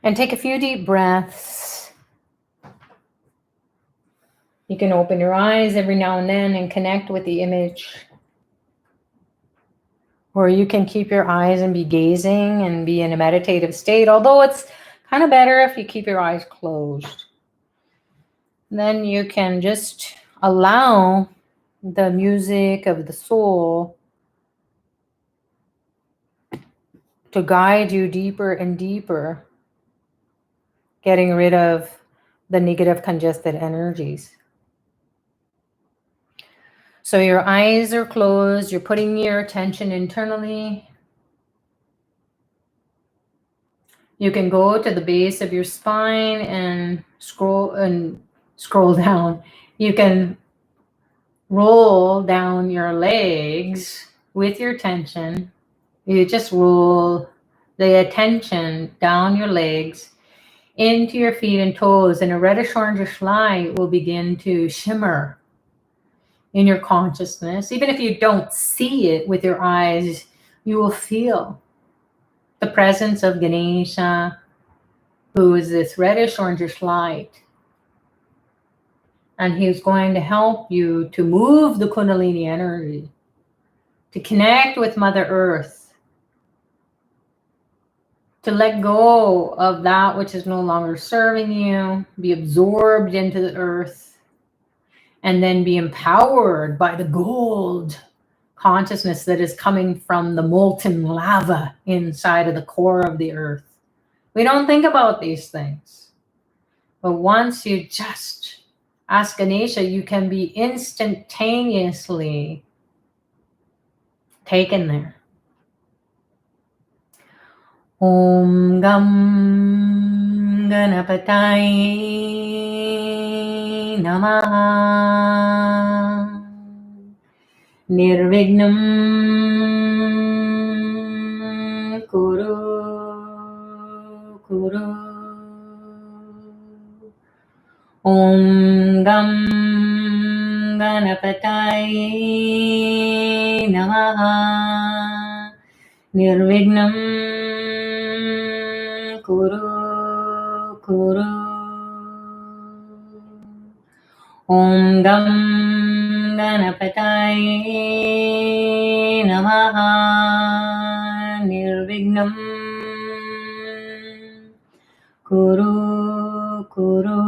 And take a few deep breaths. You can open your eyes every now and then and connect with the image. Or you can keep your eyes and be gazing and be in a meditative state, although it's kind of better if you keep your eyes closed. Then you can just allow the music of the soul to guide you deeper and deeper, getting rid of the negative congested energies. So your eyes are closed, you're putting your attention internally. You can go to the base of your spine and scroll down. You can roll down your legs with your attention. You just roll the attention down your legs into your feet and toes, and a reddish orangish light will begin to shimmer in your consciousness. Even if you don't see it with your eyes, you will feel the presence of Ganesha, who is this reddish orangish light. And he's going to help you to move the Kundalini energy, to connect with Mother Earth, to let go of that which is no longer serving you, be absorbed into the earth, and then be empowered by the gold consciousness that is coming from the molten lava inside of the core of the earth. We don't think about these things. But once you just ask Ganesha, you can be instantaneously taken there. Om Gam Ganapataye Namaha Nirvignam Kuru Kuru Om Gam Ganapataye Namaha Nirvignam Kuru Kuru Om Gam Ganapataye Namaha Nirvignam Kuru Kuru.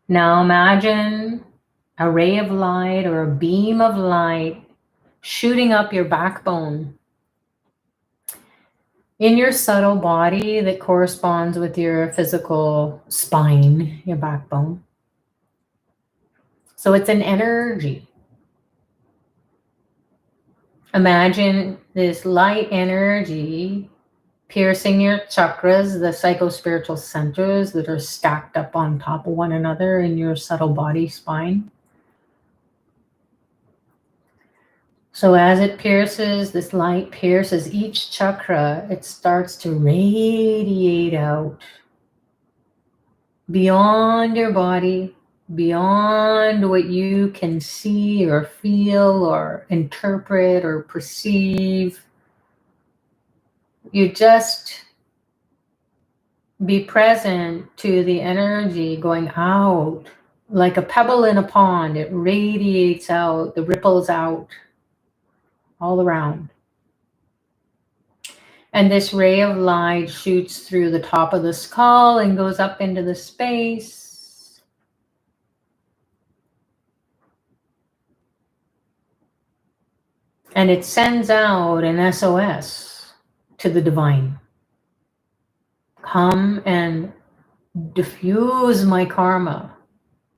Now imagine a ray of light or a beam of light shooting up your backbone in your subtle body that corresponds with your physical spine, your backbone. So it's an energy. Imagine this light energy piercing your chakras, the psycho-spiritual centers that are stacked up on top of one another in your subtle body spine. So as it pierces, this light pierces each chakra, it starts to radiate out beyond your body, beyond what you can see or feel or interpret or perceive. You just be present to the energy going out like a pebble in a pond. It radiates out, the ripples out all around. And this ray of light shoots through the top of the skull and goes up into the space. And it sends out an SOS to the divine. Come and diffuse my karma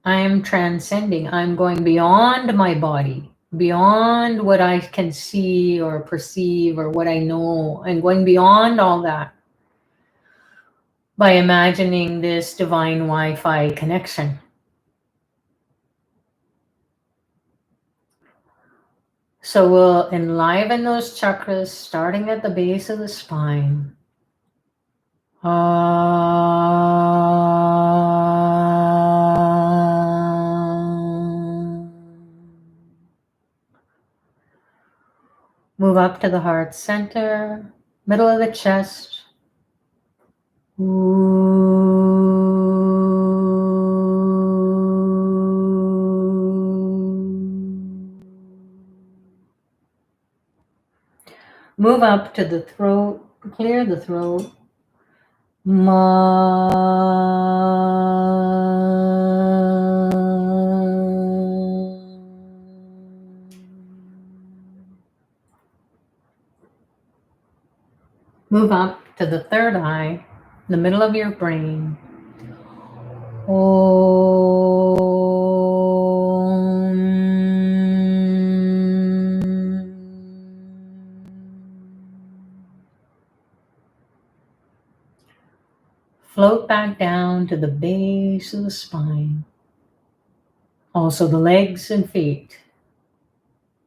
I am transcending. I'm going beyond my body, beyond what I can see or perceive or what I know. I'm going beyond all that by imagining this divine Wi-Fi connection. So we'll enliven those chakras starting at the base of the spine. Move up to the heart center, middle of the chest. Move up to the throat, clear the throat. Move up to the third eye, the middle of your brain. Float back down to the base of the spine. Also the legs and feet.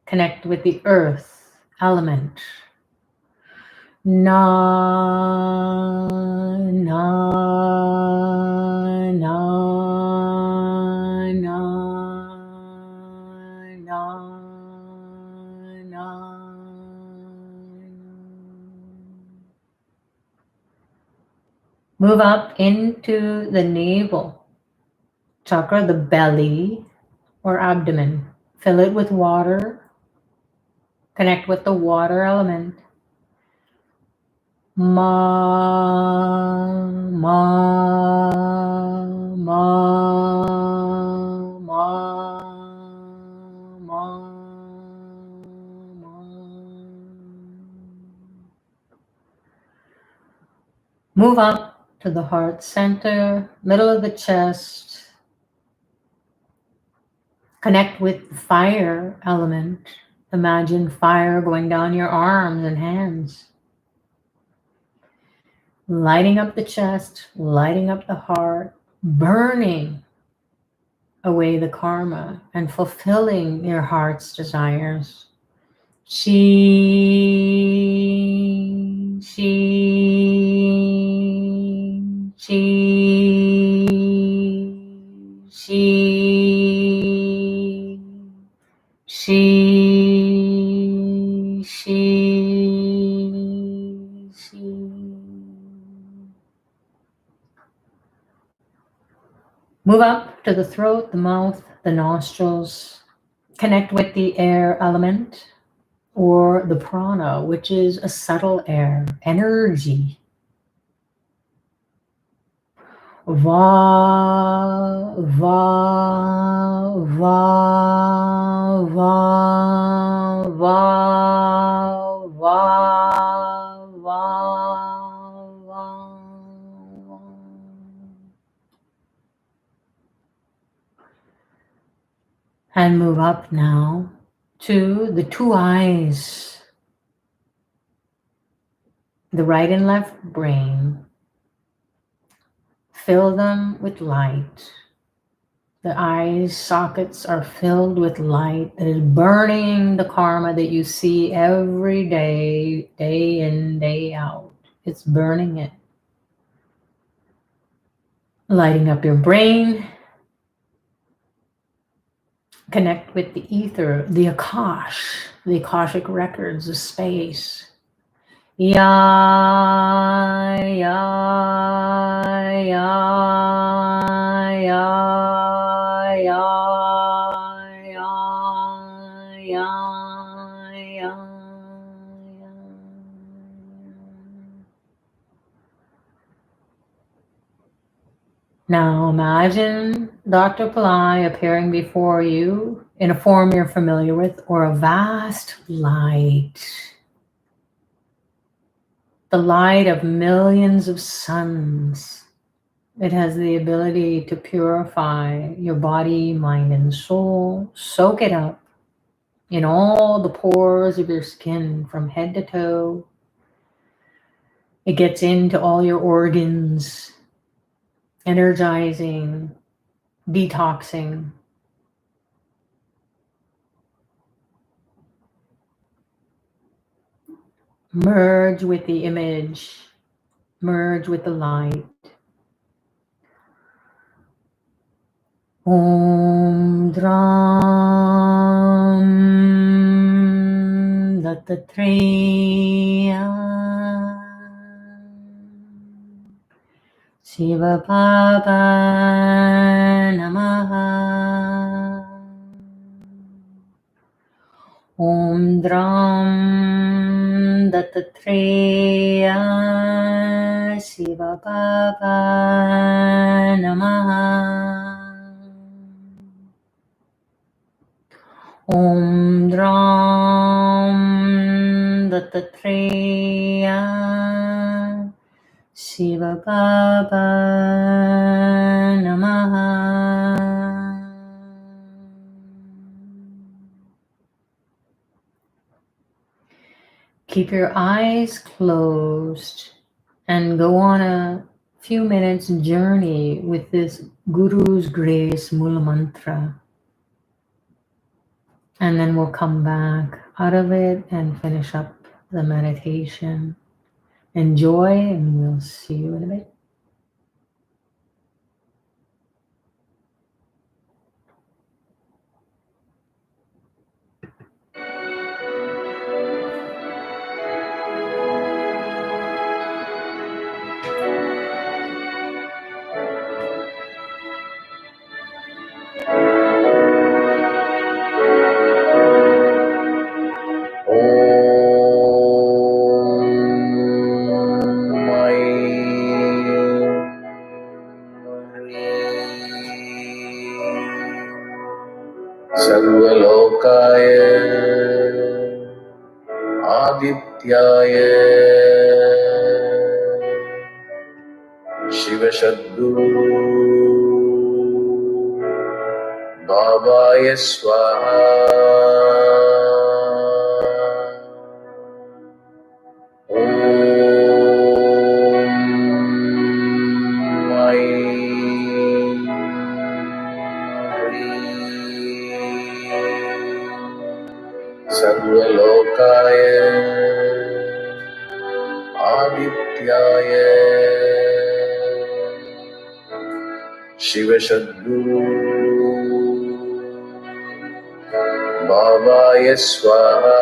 Connect with the earth element. Na, na, na, na, na, na. Move up into the navel chakra, the belly or abdomen. Fill it with water. Connect with the water element. Ma, ma, ma, ma, ma, ma. Move up to the heart center, middle of the chest. Connect with the fire element. Imagine fire going down your arms and hands. Lighting up the chest, lighting up the heart, burning away the karma and fulfilling your heart's desires. She, she, she, she, she, she. Move up to the throat, the mouth, the nostrils. Connect with the air element or the prana, which is a subtle air, energy. Va, va, va, va, va, va, va. And move up now to the two eyes, the right and left brain. Fill them with light. The eyes sockets are filled with light that is burning the karma that you see every day, day in, day out. It's burning it. Lighting up your brain. Connect with the ether, the Akash, the Akashic records, the space. Ya, ya, ya, ya, ya, ya, ya, ya. Now imagine Dr. Pillai appearing before you in a form you're familiar with, or a vast light. The light of millions of suns. It has the ability to purify your body, mind, and soul. Soak it up in all the pores of your skin from head to toe. It gets into all your organs, energizing, detoxing. Merge with the image, merge with the light. Om Dram Dattatreya Shiva Baba Namaha. Om Dram Dattatreya Shiva Baba Namaha. Om Dram Dattatreya Shiva Baba Namaha. Keep your eyes closed and go on a few minutes journey with this Guru's Grace Mula Mantra. And then we'll come back out of it and finish up the meditation. Enjoy, and we'll see you in a bit. सर्वलोकाय आदित्याय शिवशद्गुरु बाबाय स्वाहा। सर्वलोकाय आदित्याय शिवशद्गुरु बाबाय स्वाहा।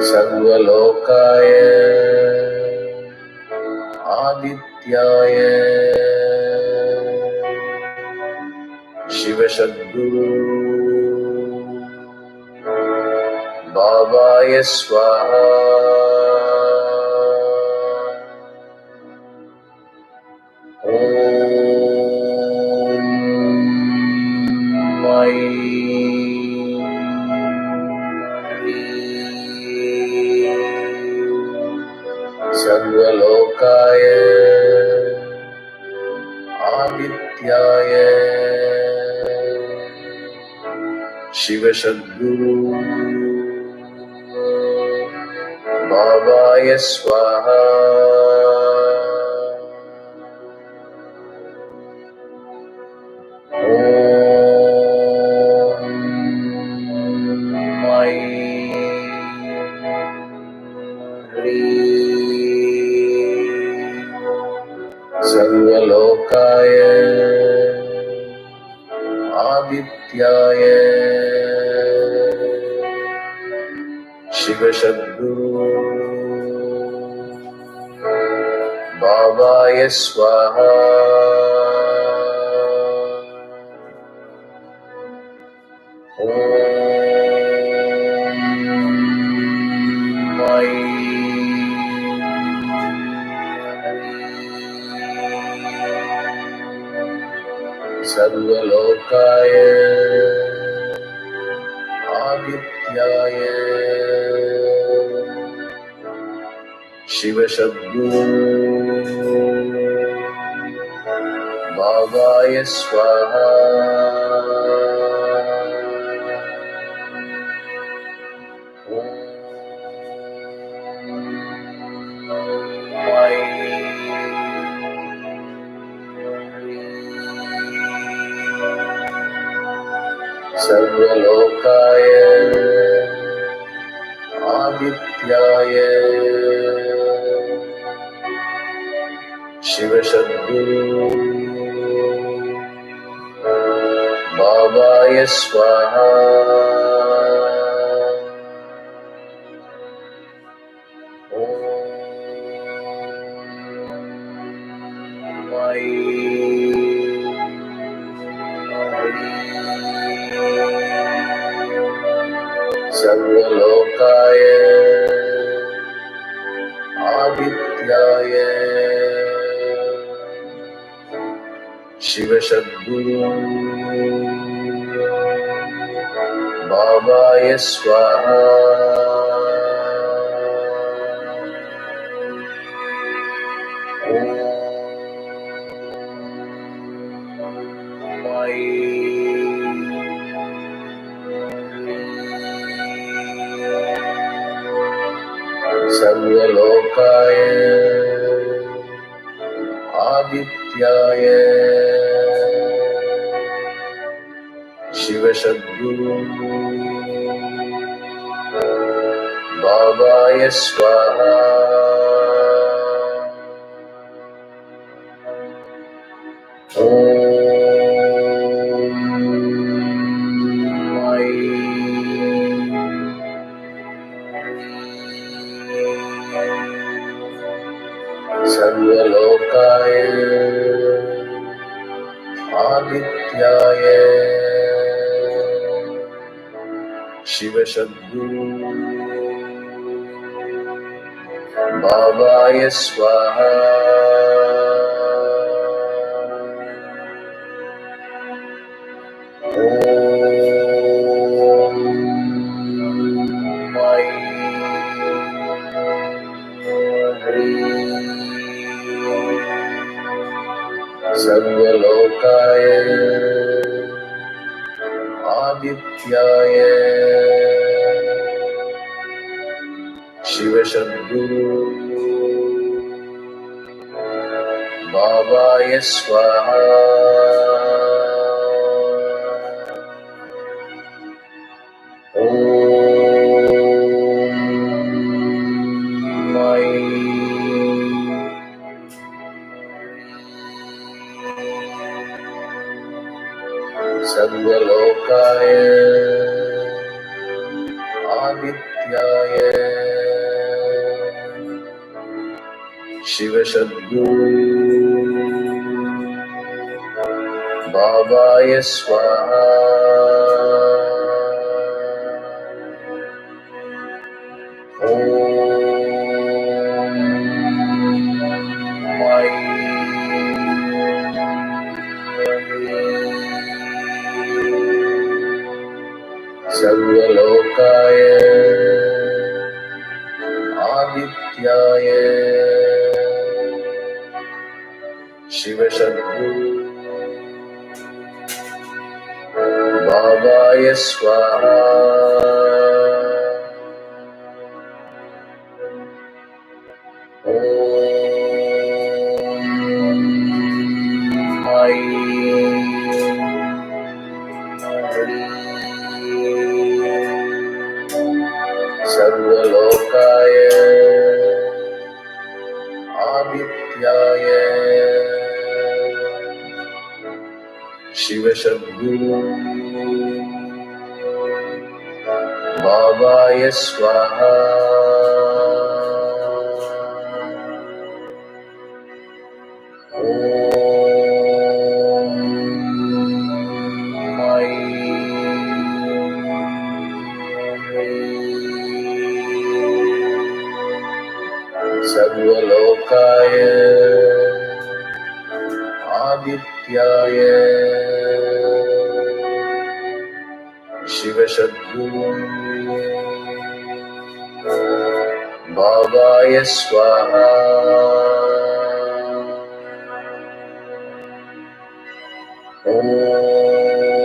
सर्वलोकाय आदित्याय शिवशद्गुरु बाबाय स्वाहा। सर्वलोकाय आदित्याय शिवशद्गुरु बाबाय स्वाहा। सर्वलोकाय आदित्याय शिवशद्गुरु बाबाय स्वाहा। सर्वलोकाय आदित्याय शिवशब्दो भावाय स्वाहा सर्वलोकाय आदित्याय शिवशब्दो भावाय स्वाहा सर्वलोकाय आदित्याय शिवशब्दो भावाय स्वाहा सर्वलोकाय आदित्याय शिवशब्दो भावाय स्वाहा सर्वलोकाय आदित्याय शिवशब्दो भावाय स्वाहा सर्वलोकाय आदित्याय शिवशब्दो भावाय स्वाहा सर्वलोकाय आदित्याय शिवशब्दो भावाय स्वाहा सर्वलोकाय आदित्याय शिवशब्दो भावाय स्वाहा सर्वलोकाय आदित्याय शिवशब्दो भावाय स्वाहा सर्वलोकाय आदित्याय आदित्याय शिवशद्गुरु भावाय स्वाहा ॐ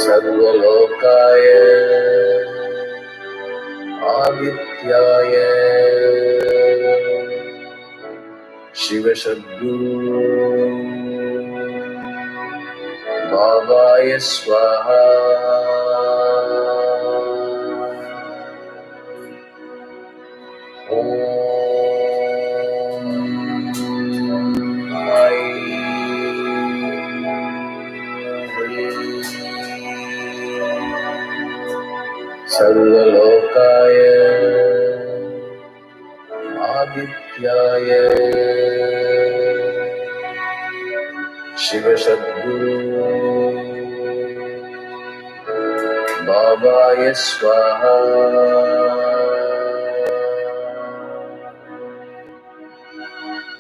सर्वलोकाय आदित्याय शिवशद्गुरु भावाय स्वाहा ॐ सर्वलोकाय आदित्याय शिवशद्गुरु भावाय स्वाहा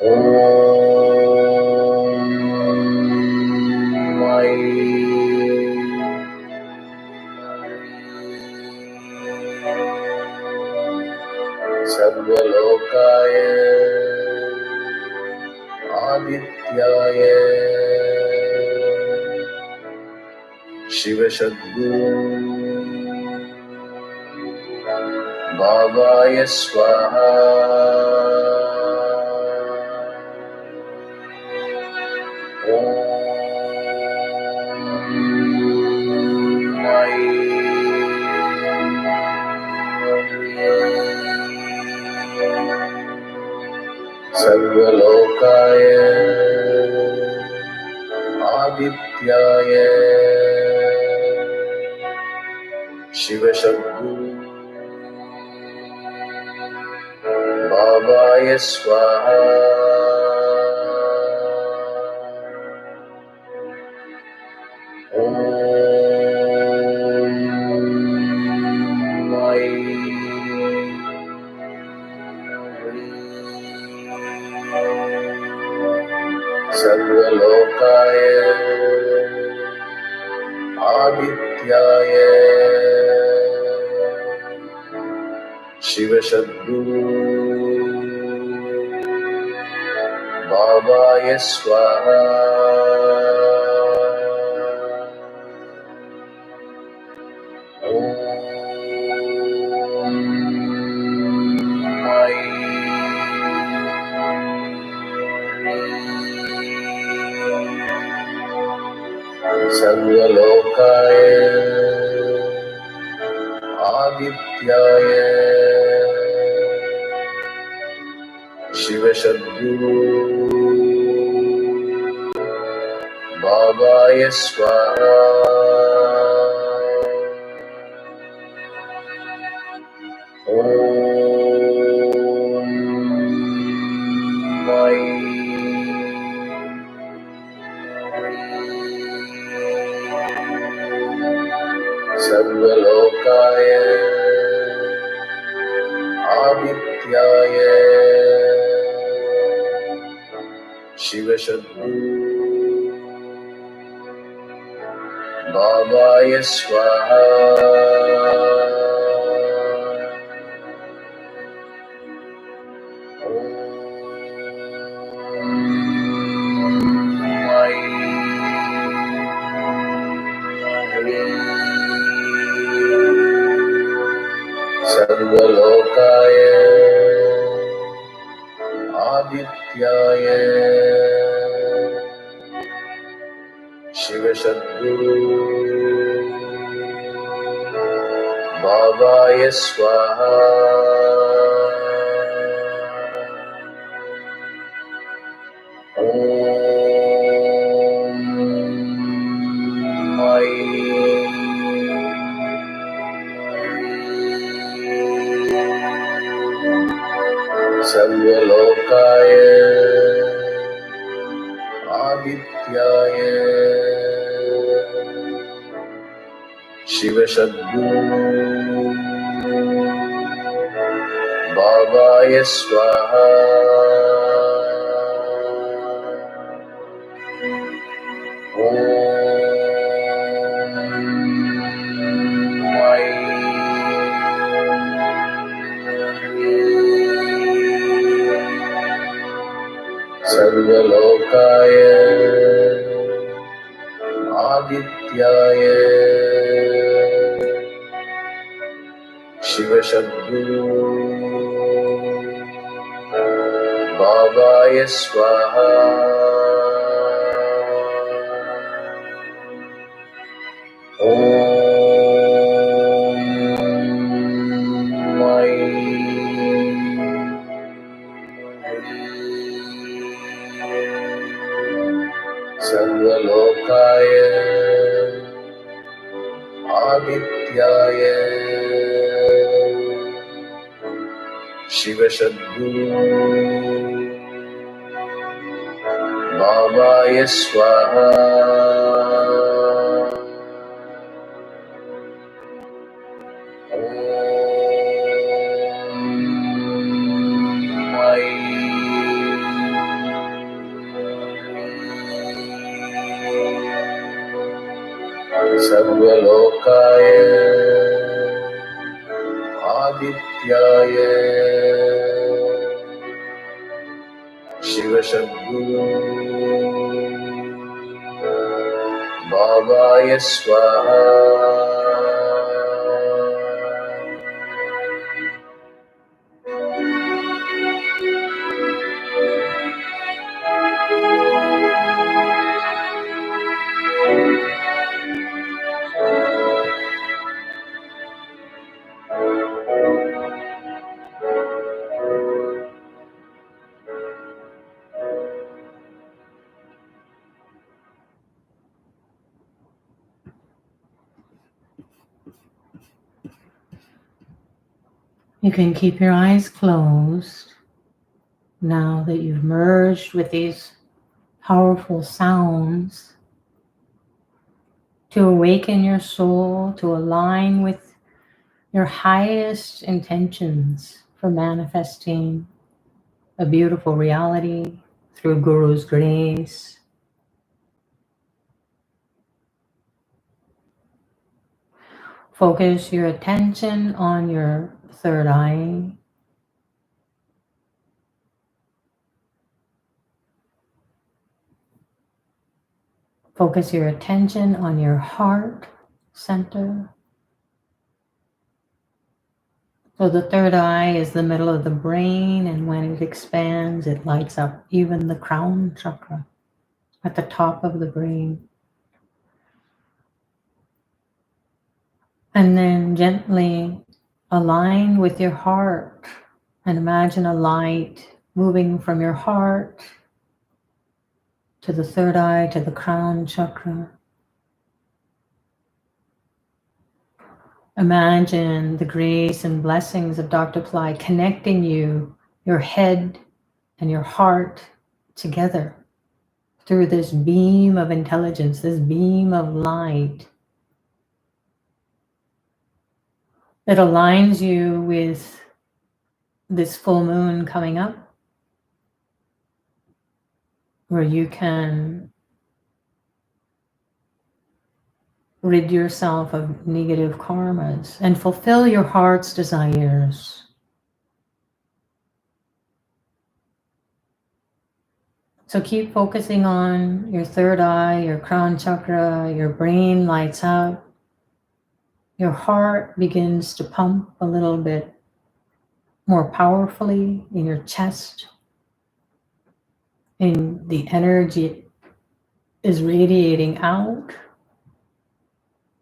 ॐ सर्वलोकाय आदित्याय शिवशद्गुरु भावाय स्वाहा ॐ सर्वलोकाय आदित्याय शिवशद्गुरु भावाय स्वाहा ॐ सर्वलोकाय आदित्याय शिवशद्गुरु भावाय स्वाहा ॐ सर्वलोकाय आदित्याय शिवशद्गुरु भावाय स्वाहा ॐ सर्वलोकाय आदित्याय शिवशद्गुरु भावाय स्वाहा सर्वलोकाय आदित्याय शिवशद्गुरु भावाय स्वाहा ॐ सर्वलोकाय आदित्याय Shiva Sadguru Bhavaya Swaha Om Sarvalokaya Adityaya Shiva Sadguru Bhavaya Swaha Sarvalokaya Adityaya Shiva Sadguru Bhavaya Swaha Sarvalokaya Adityaya Shiva Sadguru Bhavaya Swaha. You can keep your eyes closed now that you've merged with these powerful sounds to awaken your soul, to align with your highest intentions for manifesting a beautiful reality through Guru's grace. Focus your attention on your third eye. Focus your attention on your heart center. So the third eye is the middle of the brain, and when it expands, it lights up even the crown chakra at the top of the brain. And then gently align with your heart and imagine a light moving from your heart to the third eye, to the crown chakra. Imagine the grace and blessings of Dr. Pillai connecting you, your head and your heart together through this beam of intelligence, this beam of light that aligns you with this full moon coming up, where you can rid yourself of negative karmas and fulfill your heart's desires. So keep focusing on your third eye, your crown chakra, your brain lights up, your heart begins to pump a little bit more powerfully in your chest, and the energy is radiating out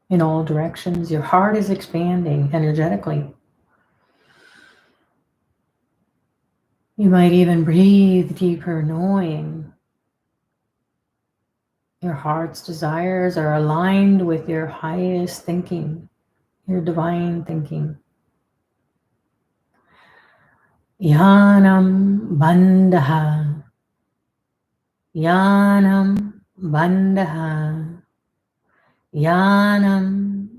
in all directions. Your heart is expanding energetically. You might even breathe deeper, knowing your heart's desires are aligned with your highest thinking, your divine thinking. Yanam bandha, yanam bandha, yanam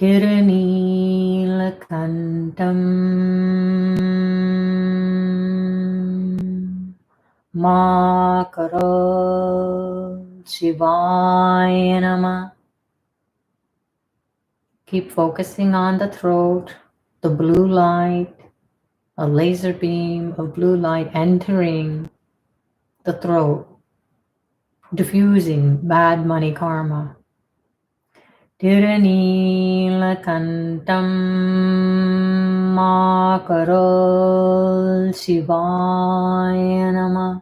Tirunīlakantam Makaro Shivaya Nama. Keep focusing on the throat, the blue light, a laser beam of blue light entering the throat, diffusing bad money karma. Tirunīlakantam Makaro Shivaya Nama.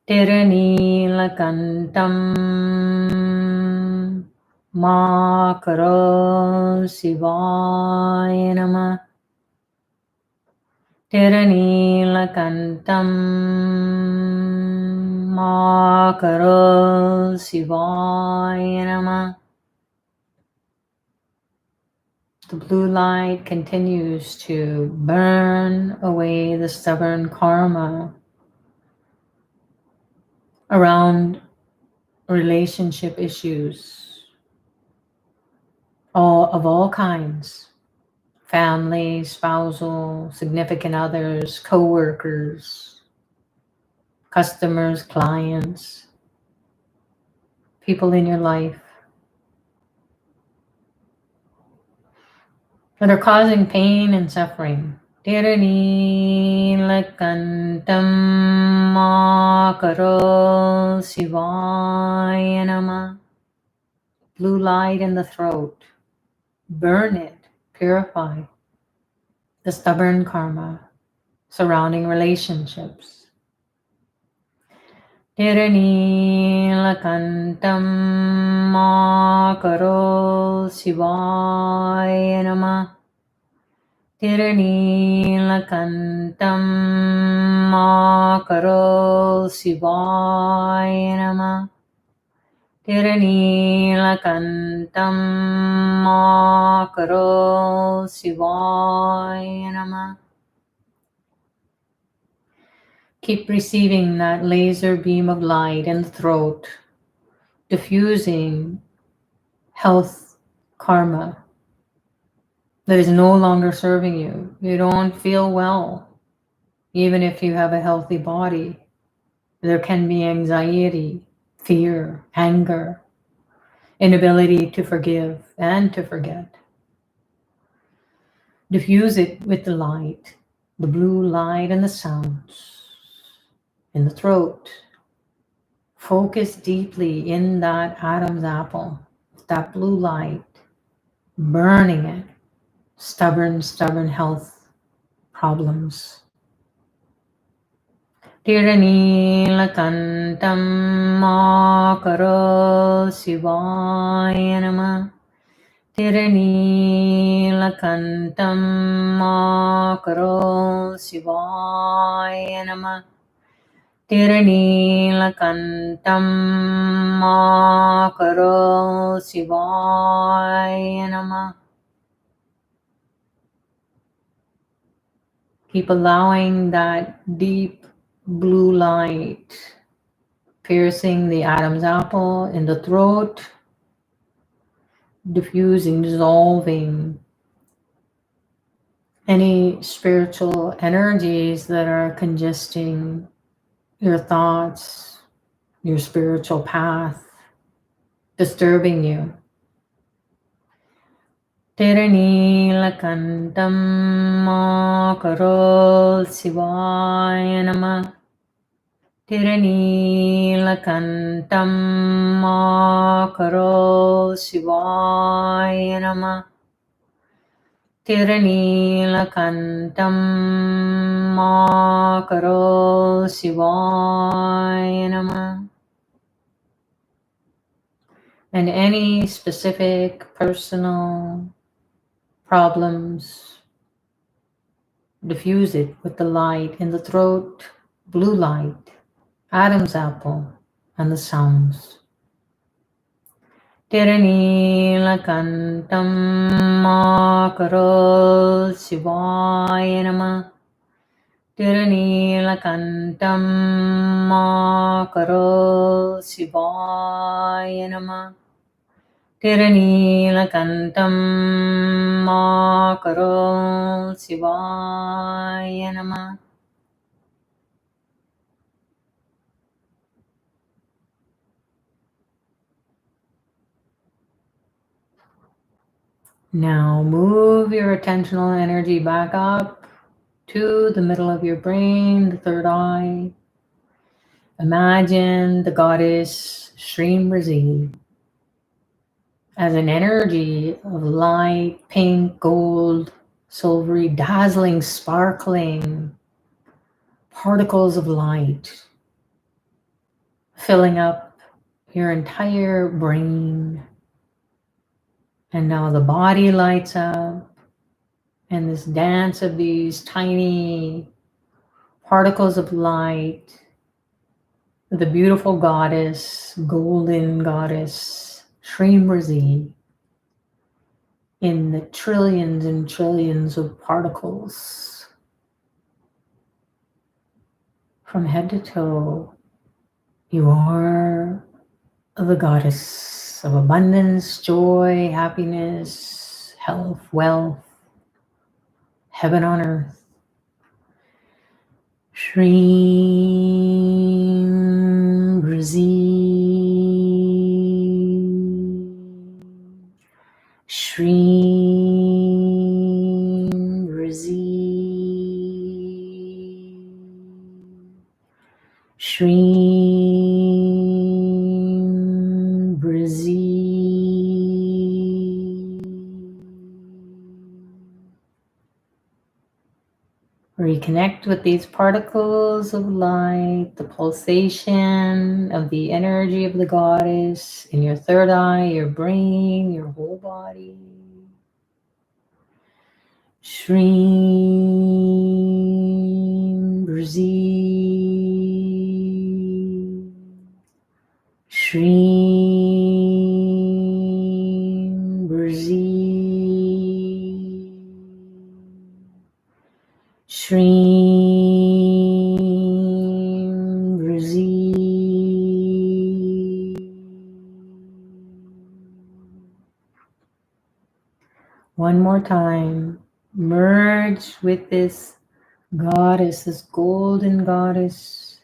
Tirunīlakantam Makaro Shivaya Nama. Tirunīlakantam Makaro Shivaya Nama. The blue light continues to burn away the stubborn karma around relationship issues, of all kinds. Family, spousal, significant others, co-workers, customers, clients, people in your life that are causing pain and suffering. Tirunīlakantam Makaro Shivaya Nama. Blue light in the throat. Burn it, purify the stubborn karma surrounding relationships. Tirunīlakantam Makaro Shivaya Nama. Tirunīlakantam Makaro Shivaya Nama. Tirunīlakantam Makaro Shivaya Nama. Keep receiving that laser beam of light in the throat, diffusing health karma that is no longer serving you. You don't feel well, even if you have a healthy body. There can be anxiety, fear, anger, inability to forgive and to forget. Diffuse it with the light, the blue light and the sounds in the throat. Focus deeply in that Adam's apple, that blue light, burning it. Stubborn health problems. Tirunīlakantam Makaro Shivaya Nama. Tirunīlakantam Makaro Shivaya Nama. Tirunīlakantam Makaro Shivaya Nama. Keep allowing that deep blue light piercing the Adam's apple in the throat, diffusing, dissolving any spiritual energies that are congesting your thoughts, your spiritual path, disturbing you. Tirunīlakantam Makaro Shivaya Nama. Tirunīlakantam Makaro Shivaya Nama. Tirunīlakantam Makaro Shivaya Nama. And any specific personal problems, diffuse it with the light in the throat, blue light, Adam's apple, and the sounds. Tirunīlakantam Makaro Shivaya Nama. Tirunīlakantam Makaro Shivaya Nama. Tiranilakantam Makarol Sivaya Namah. Now move your attentional energy back up to the middle of your brain, the third eye. Imagine the goddess Shrimrati as an energy of light, pink, gold, silvery, dazzling, sparkling particles of light filling up your entire brain. And now the body lights up, and this dance of these tiny particles of light, the beautiful goddess, golden goddess, Shrimrati, in the trillions and trillions of particles from head to toe. You are the goddess of abundance, joy, happiness, health, wealth, heaven on earth. Shrimrati, Shrimrati, Shrimrati. Reconnect with these particles of light, the pulsation of the energy of the goddess in your third eye, your brain, your whole body. Shrimrati, Shrimrati, Shrimrati. One more time. Merge with this goddess, this golden goddess.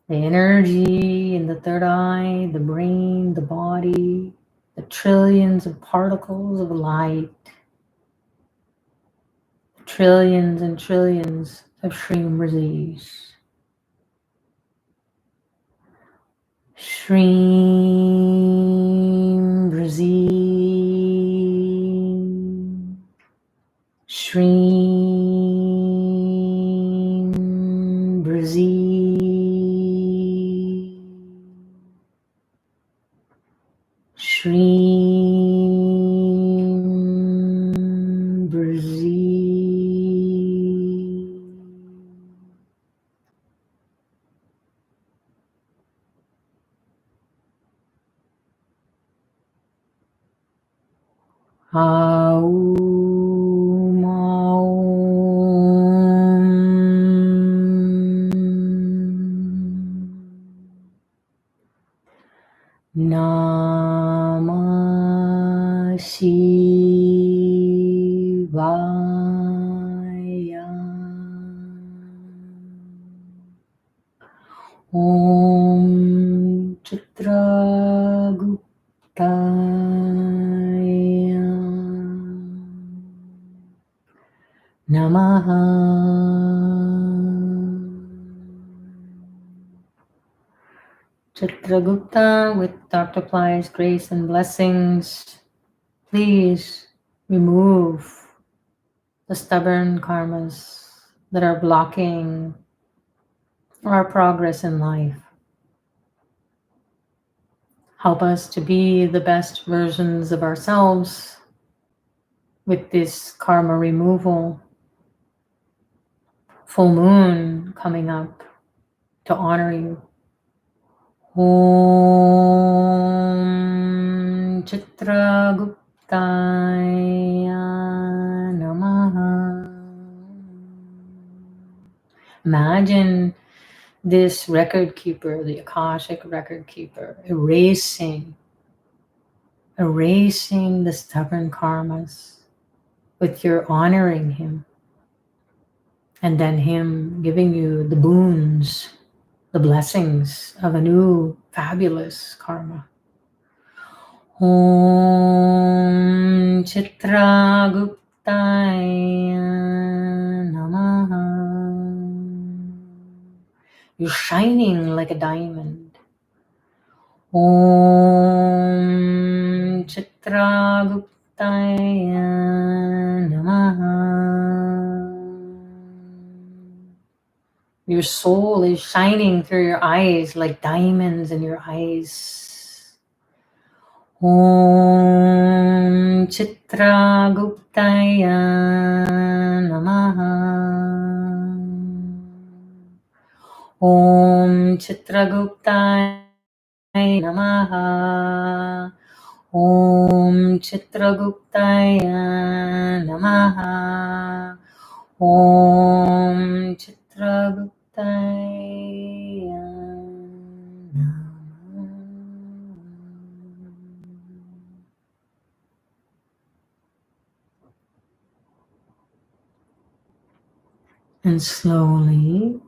The energy in the third eye, the brain, the body, the trillions of particles of light. Trillions and trillions of Shrimratis. Shrimrati, Shrimrati, Shrimrati. Aum, Aum. Namah Shivaya. Om Chitraguptaya Namaha. Chitragupta, with Dr. Pillai's grace and blessings, please remove the stubborn karmas that are blocking our progress in life. Help us to be the best versions of ourselves with this karma removal. Full moon coming up to honor you. Om Chitraguptaya Namaha. Imagine this record keeper, the Akashic record keeper, erasing erasing the stubborn karmas with your honoring him, and then him giving you the boons, the blessings of a new fabulous karma. Om Chitraguptaya Namaha. You're shining like a diamond. Om Chitraguptaya Namaha. Your soul is shining through your eyes like diamonds in your eyes. Om Chitraguptaya Namaha. Om Chitraguptaya Namaha. Om Chitraguptaya Namaha. Om Chitraguptaya Namaha. And slowly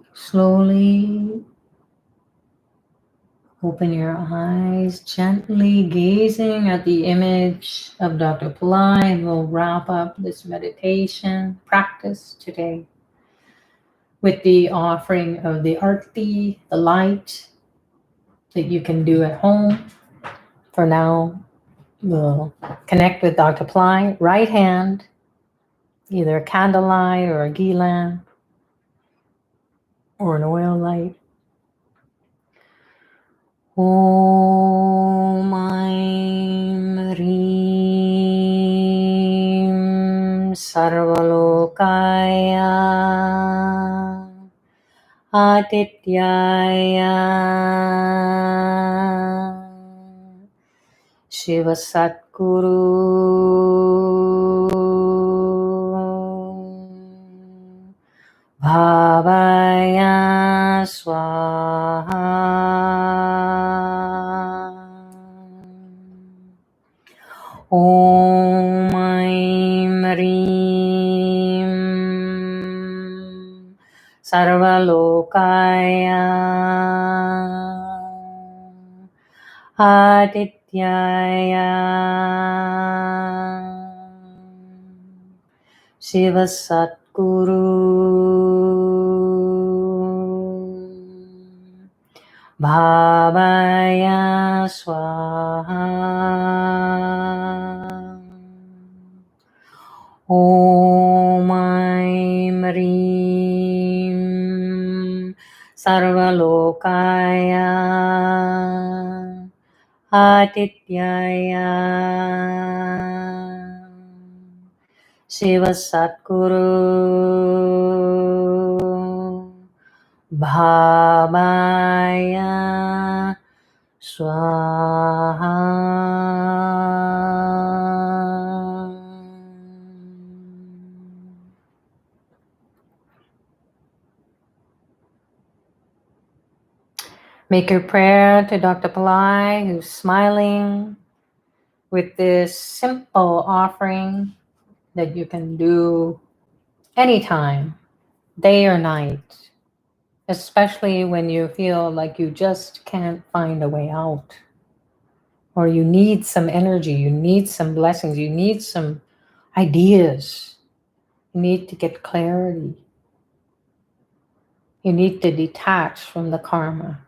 open your eyes, gently gazing at the image of Dr. Pillai. We'll wrap up this meditation practice today with the offering of the arti, the light that you can do at home. For now, we'll connect with Dr. Pillai, right hand, either a candlelight or a ghee lamp or an oil light. Om Aim Reem Sarvalokaya Adityaya Shiva Satguru Bhavaya Swaha. Om Aim Reem Sarvalokaya Adityaya Shiva Satguru Bhavaya Swaha. Om Aim Reem Sarvalokaya Adityaya Shiva Satguru Bhavaya Swaha. Make your prayer to Dr. Pillai, who's smiling, with this simple offering that you can do anytime, day or night, especially when you feel like you just can't find a way out, or you need some energy, you need some blessings, you need some ideas, you need to get clarity, you need to detach from the karma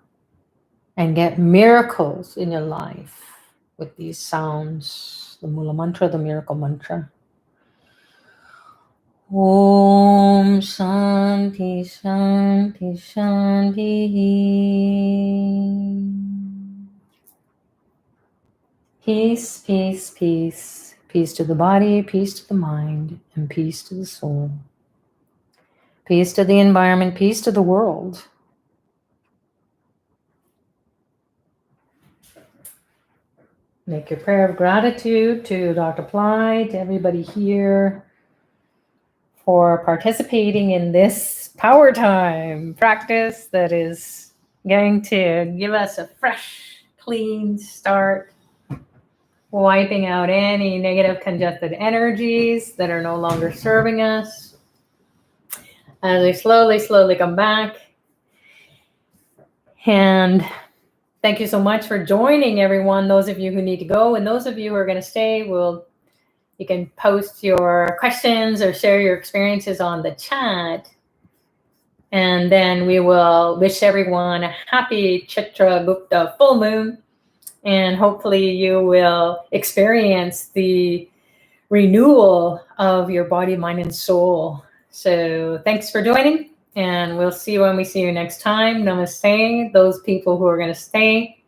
and get miracles in your life with these sounds, the Mula Mantra, the Miracle Mantra. Om Shanti Shanti Shanti. Peace, peace, peace. Peace to the body, peace to the mind, and peace to the soul. Peace to the environment, peace to the world. Make your prayer of gratitude to Dr. Pillai, to everybody here for participating in this power time practice that is going to give us a fresh, clean start wiping out any negative congested energies that are no longer serving us. As we slowly come back. And thank you so much for joining, everyone. Those of you who need to go, and those of you who are going to stay, you can post your questions or share your experiences on the chat. And then we will wish everyone a happy Chitra Gupta full moon. And hopefully you will experience the renewal of your body, mind, and soul. So thanks for joining. And we'll see you when we see you next time. Namaste, those people who are going to stay.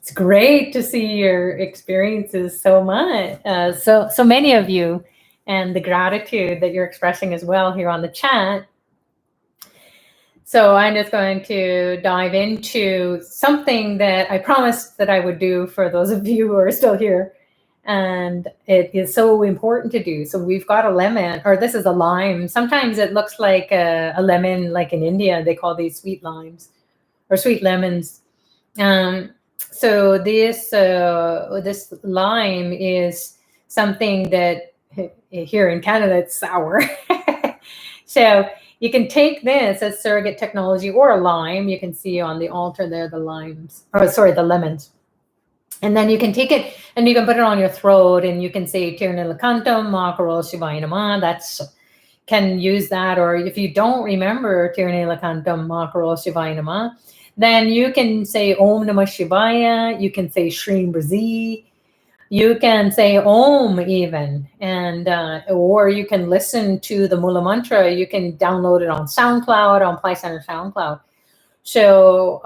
It's great to see your experiences so much, so many of you, and the gratitude that you're expressing as well here on the chat. So I'm just going to dive into something that I promised that I would do for those of you who are still here. And it is so important to do. So we've got a lemon, or this is a lime. Sometimes it looks like a lemon, like in India, they call these sweet limes or sweet lemons. So this lime is something that here in Canada, it's sour. So you can take this as surrogate technology, or a lime. You can see on the altar there, the lemons. And then you can take it and you can put it on your throat, and you can say Tirnalakantam Makaro Shivaya Namah. Can use that. Or if you don't remember Tirnalakantam Makaro Shivaya Namah, then you can say Om Namah Shivaya. You can say Shreem Brazi. You can say Om even, and or you can listen to the Mula Mantra. You can download it on SoundCloud, on Pillai Center SoundCloud. So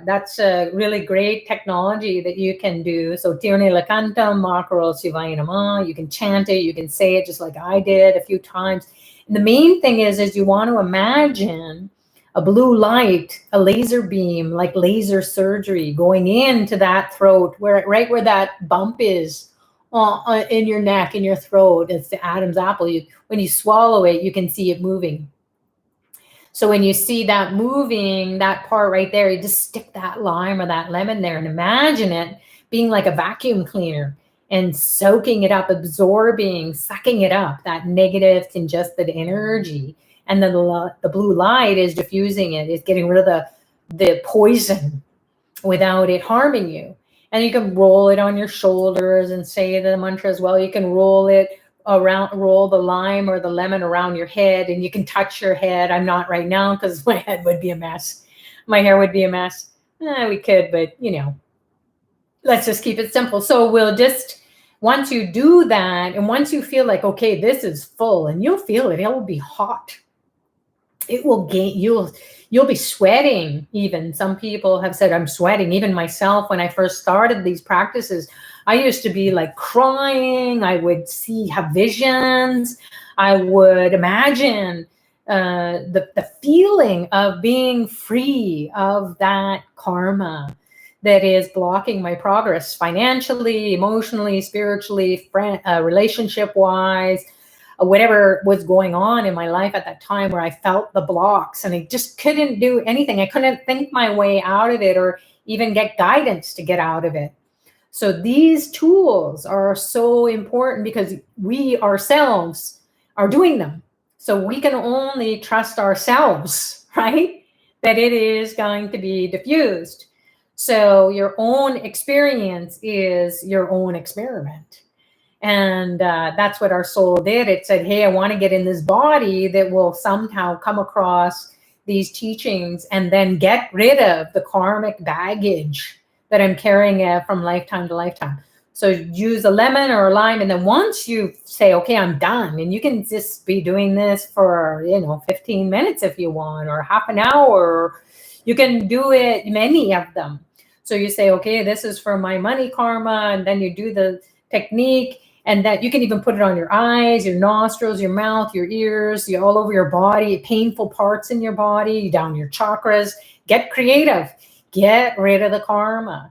that's a really great technology that you can do. So Tirnalakantam Makaro Shivaya Namah. You can chant it. You can say it just like I did a few times. And the main thing is you want to imagine a blue light, a laser beam, like laser surgery, going into that throat, right where that bump is in your neck, in your throat. It's the Adam's apple. When you swallow it, you can see it moving. So when you see that moving, that part right there, you just stick that lime or that lemon there and imagine it being like a vacuum cleaner and soaking it up, absorbing, sucking it up, that negative congested energy. And then the blue light is diffusing it. It's getting rid of the poison without it harming you. And you can roll it on your shoulders and say the mantra as well. You can roll the lime or the lemon around your head, and you can touch your head. I'm not right now because my head would be a mess. My hair would be a mess. We could, but let's just keep it simple. So once you do that, and once you feel like, okay, this is full, and you'll feel it, it'll be hot. It will gain, you'll be sweating even. Some people have said, I'm sweating. Even myself, when I first started these practices, I used to be like crying. I would have visions. I would imagine the feeling of being free of that karma that is blocking my progress financially, emotionally, spiritually, relationship-wise, whatever was going on in my life at that time, where I felt the blocks and I just couldn't do anything. I couldn't think my way out of it or even get guidance to get out of it. So these tools are so important because we ourselves are doing them. So we can only trust ourselves, right? That it is going to be diffused. So your own experience is your own experiment. And that's what our soul did. It said, hey, I want to get in this body that will somehow come across these teachings and then get rid of the karmic baggage that I'm carrying from lifetime to lifetime. So use a lemon or a lime. And then once you say, okay, I'm done, and you can just be doing this for, 15 minutes if you want, or half an hour, you can do it, many of them. So you say, okay, this is for my money karma. And then you do the technique. And that you can even put it on your eyes, your nostrils, your mouth, your ears, all over your body, painful parts in your body, down your chakras. Get creative. Get rid of the karma.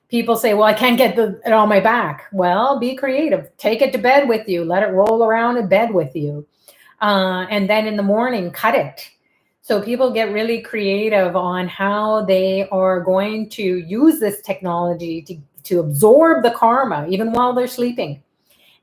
People say, well, I can't get it on my back. Well, be creative. Take it to bed with you. Let it roll around in bed with you. And then in the morning, cut it. So people get really creative on how they are going to use this technology to absorb the karma, even while they're sleeping.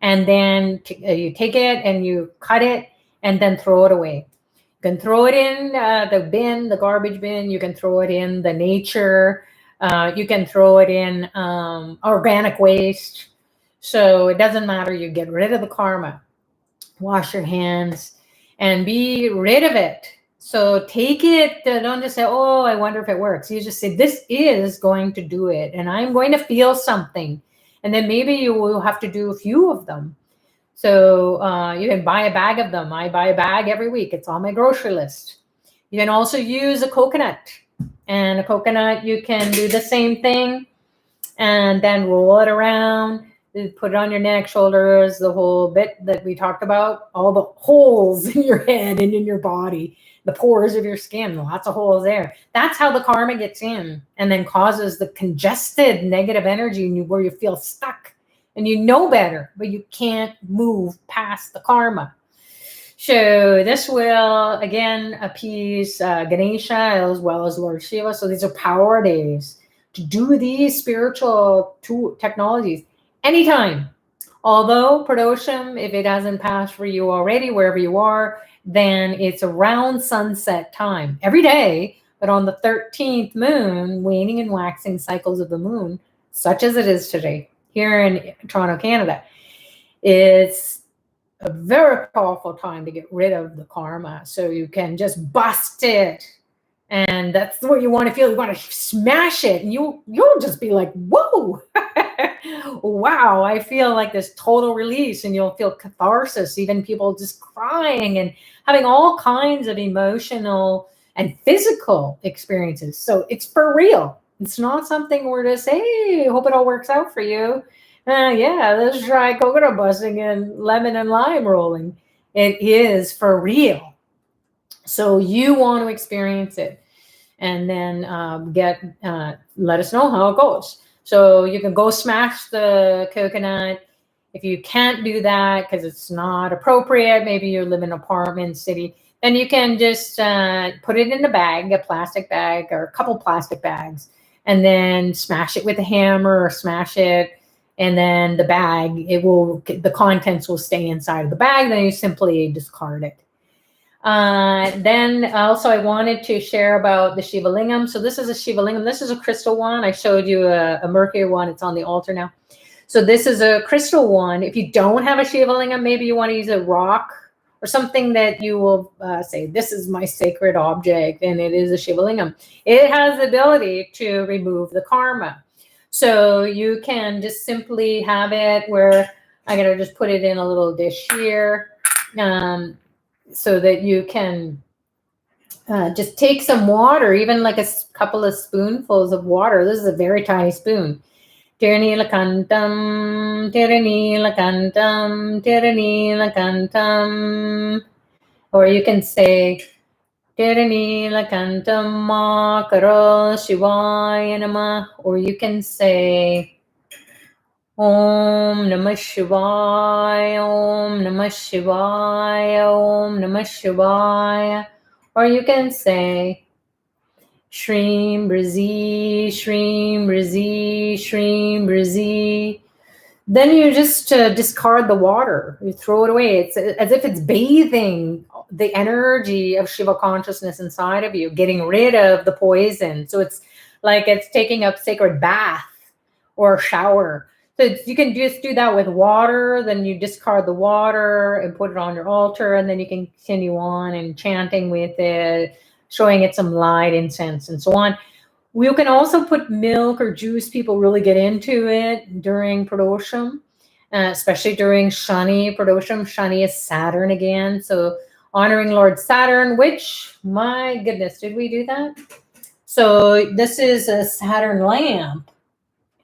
And then you take it and you cut it and then throw it away. You can throw it in the bin, the garbage bin. You can throw it in the nature. You can throw it in organic waste. So it doesn't matter. You get rid of the karma. Wash your hands and be rid of it. So take it. Don't just say, oh, I wonder if it works. You just say, this is going to do it. And I'm going to feel something. And then maybe you will have to do a few of them. So you can buy a bag of them. I buy a bag every week. It's on my grocery list. You can also use a coconut. And a coconut, you can do the same thing. And then roll it around. Put it on your neck, shoulders, the whole bit that we talked about. All the holes in your head and in your body. The pores of your skin. Lots of holes there. That's how the karma gets in. And then causes the congested negative energy in you where you feel stuck. And you know better, but you can't move past the karma. So this will, again, appease Ganesha as well as Lord Shiva. So these are power days to do these spiritual technologies anytime. Although Pradosham, if it hasn't passed for you already, wherever you are, then it's around sunset time every day. But on the 13th moon, waning and waxing cycles of the moon, such as it is today, here in Toronto, Canada, it's a very powerful time to get rid of the karma. So you can just bust it. And that's what you want to feel. You want to smash it. And you'll just be like, whoa, wow, I feel like this total release. And you'll feel catharsis, even people just crying and having all kinds of emotional and physical experiences. So it's for real. It's not something where to say, hey, hope it all works out for you. Yeah, let's try coconut busting and lemon and lime rolling. It is for real. So you want to experience it and then let us know how it goes. So you can go smash the coconut. If you can't do that because it's not appropriate, maybe you live in an apartment city, then you can just put it in a bag, a plastic bag or a couple plastic bags, and then smash it with a hammer or smash it. And then the bag, the contents will stay inside of the bag. Then you simply discard it. Then also I wanted to share about the Shiva Lingam. So this is a Shiva Lingam. This is a crystal one. I showed you a mercury one. It's on the altar now. So this is a crystal one. If you don't have a Shiva Lingam, maybe you want to use a rock or something that you will say, this is my sacred object, and it is a Shiva Lingam. It has the ability to remove the karma. So you can just simply have it where I'm going to just put it in a little dish here so that you can just take some water, even like a couple of spoonfuls of water. This is a very tiny spoon. Tiranilakantam, Tiranilakantam, Tiranilakantam. Or you can say, Tiranilakantam ma karo Shivaya Namah. Or you can say, Om Namah Shivaya, Om Namah Shivaya, Om Namah Shivaya. Or you can say, Shreem Brazi, Shreem Brazi, Shreem Brazi. Then you just discard the water. You throw it away. It's as if it's bathing the energy of Shiva consciousness inside of you, getting rid of the poison. So it's like it's taking a sacred bath or a shower. So you can just do that with water. Then you discard the water and put it on your altar. And then you can continue on and chanting with it, showing it some light, incense, and so on. You can also put milk or juice. People really get into it during Pradosham, especially during Shani Pradosham. Shani is Saturn again. So honoring Lord Saturn, which, my goodness, did we do that? So this is a Saturn lamp.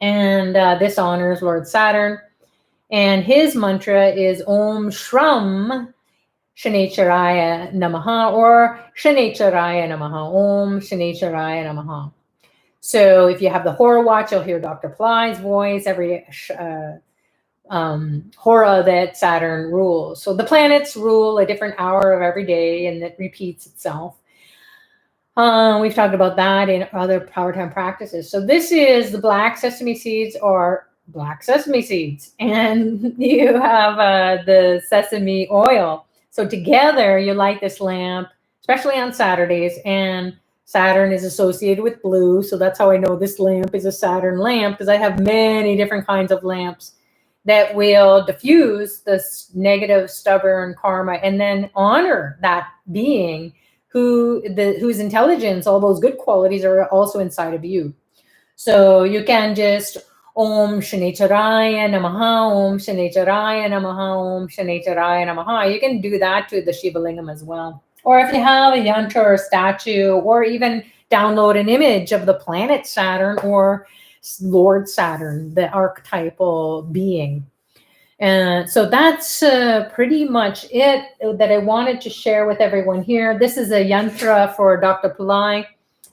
And this honors Lord Saturn. And his mantra is Om Shram Shanicharaya Namaha, or Shanicharaya Namaha. Om Shanicharaya Namaha. So if you have the Hora watch, you'll hear Dr. Pillai's voice every Hora that Saturn rules. So the planets rule a different hour of every day, and it repeats itself. We've talked about that in other power time practices. So this is the black sesame seeds or black sesame seeds, and you have the sesame oil. So together you light this lamp, especially on Saturdays, and Saturn is associated with blue. So that's how I know this lamp is a Saturn lamp, because I have many different kinds of lamps that will diffuse this negative, stubborn karma and then honor that being whose intelligence, all those good qualities are also inside of you. So you can just Om Shanicharaya Namaha, Om Shanicharaya Namaha, Om Shanicharaya Namaha. You can do that to the Shiva Lingam as well. Or if you have a yantra or statue, or even download an image of the planet Saturn or Lord Saturn, the archetypal being. And so that's pretty much it that I wanted to share with everyone here. This is a yantra for Dr. Pillai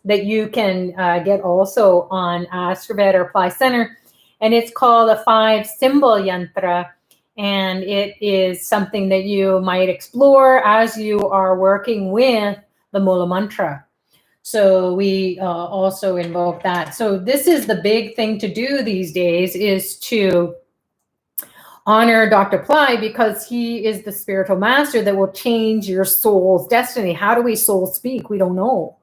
that you can get also on Astrovet or Pillai Center. And it's called a 5-symbol yantra. And it is something that you might explore as you are working with the Mula Mantra. So we also invoke that. So this is the big thing to do these days, is to honor Dr. Pillai, because he is the spiritual master that will change your soul's destiny. How do we souls speak? We don't know,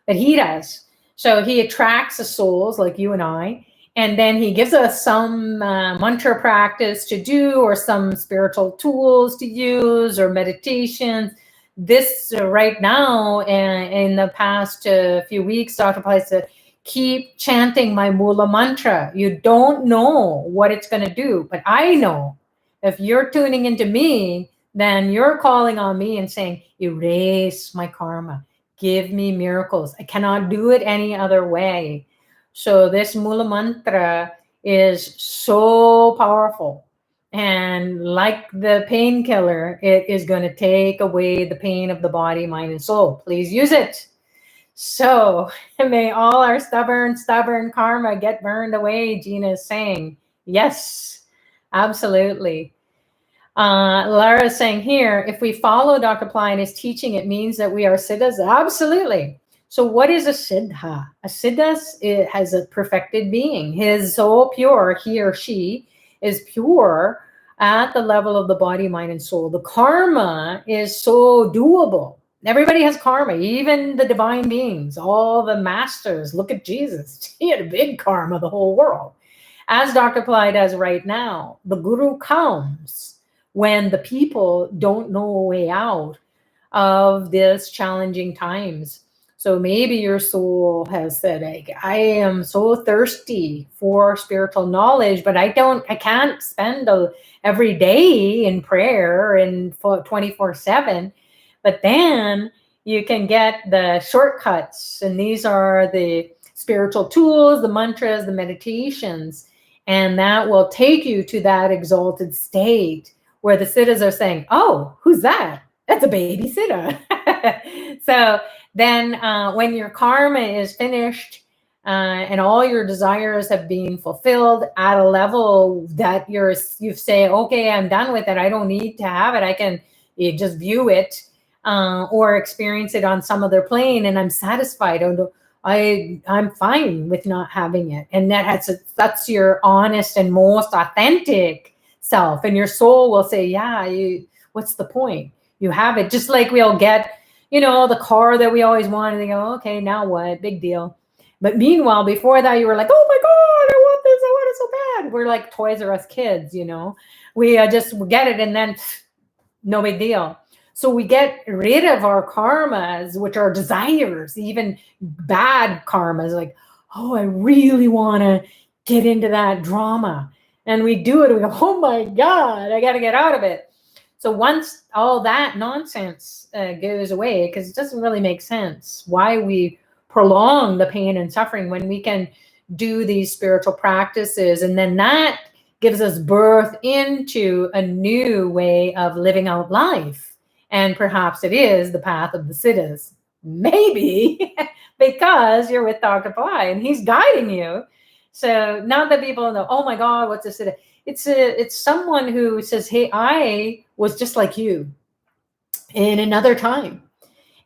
but he does. So he attracts the souls like you and I, and then he gives us some mantra practice to do, or some spiritual tools to use, or meditations. This right now, in the past few weeks, Dr. Pillai said, keep chanting my Mula Mantra. You don't know what it's going to do, but I know if you're tuning into me, then you're calling on me and saying, erase my karma, give me miracles. I cannot do it any other way. So this Mula Mantra is so powerful. And like the painkiller, it is going to take away the pain of the body, mind, and soul. Please use it. So may all our stubborn karma get burned away, Gina is saying. Yes, absolutely. Lara is saying here, if we follow Dr. Pillai and his teaching, it means that we are siddhas. Absolutely. So what is a siddha? A siddha has a perfected being. His soul pure, he or she is pure at the level of the body, mind, and soul. The karma is so doable. Everybody has karma, even the divine beings, all the masters. Look at Jesus. He had a big karma, the whole world. As Dr. Pillai does right now, the guru comes when the people don't know a way out of this challenging times. So maybe your soul has said, I am so thirsty for spiritual knowledge, but I can't spend every day in prayer and 24/7. But then you can get the shortcuts, and these are the spiritual tools, the mantras, the meditations, and that will take you to that exalted state where the siddhas are saying, oh, who's that? That's a baby siddha. So then when your karma is finished and all your desires have been fulfilled at a level that you say, okay, I'm done with it. I don't need to have it. I can just view it. Or experience it on some other plane, and I'm satisfied. I'm fine with not having it, and that's your honest and most authentic self. And your soul will say, "Yeah, what's the point? You have it." Just like we'll get, the car that we always wanted. And they go, "Okay, now what? Big deal." But meanwhile, before that, you were like, "Oh my God, I want this! I want it so bad." We're like Toys R Us kids, We just get it, and then no big deal. So we get rid of our karmas, which are desires, even bad karmas, like, oh, I really want to get into that drama. And we do it, and we go, oh my God, I got to get out of it. So once all that nonsense goes away, because it doesn't really make sense why we prolong the pain and suffering when we can do these spiritual practices, and then that gives us birth into a new way of living out life. And perhaps it is the path of the siddhas. Maybe because you're with Dr. Pillai and he's guiding you. So not that people know, oh my God, what's a siddha? It's someone who says, hey, I was just like you in another time.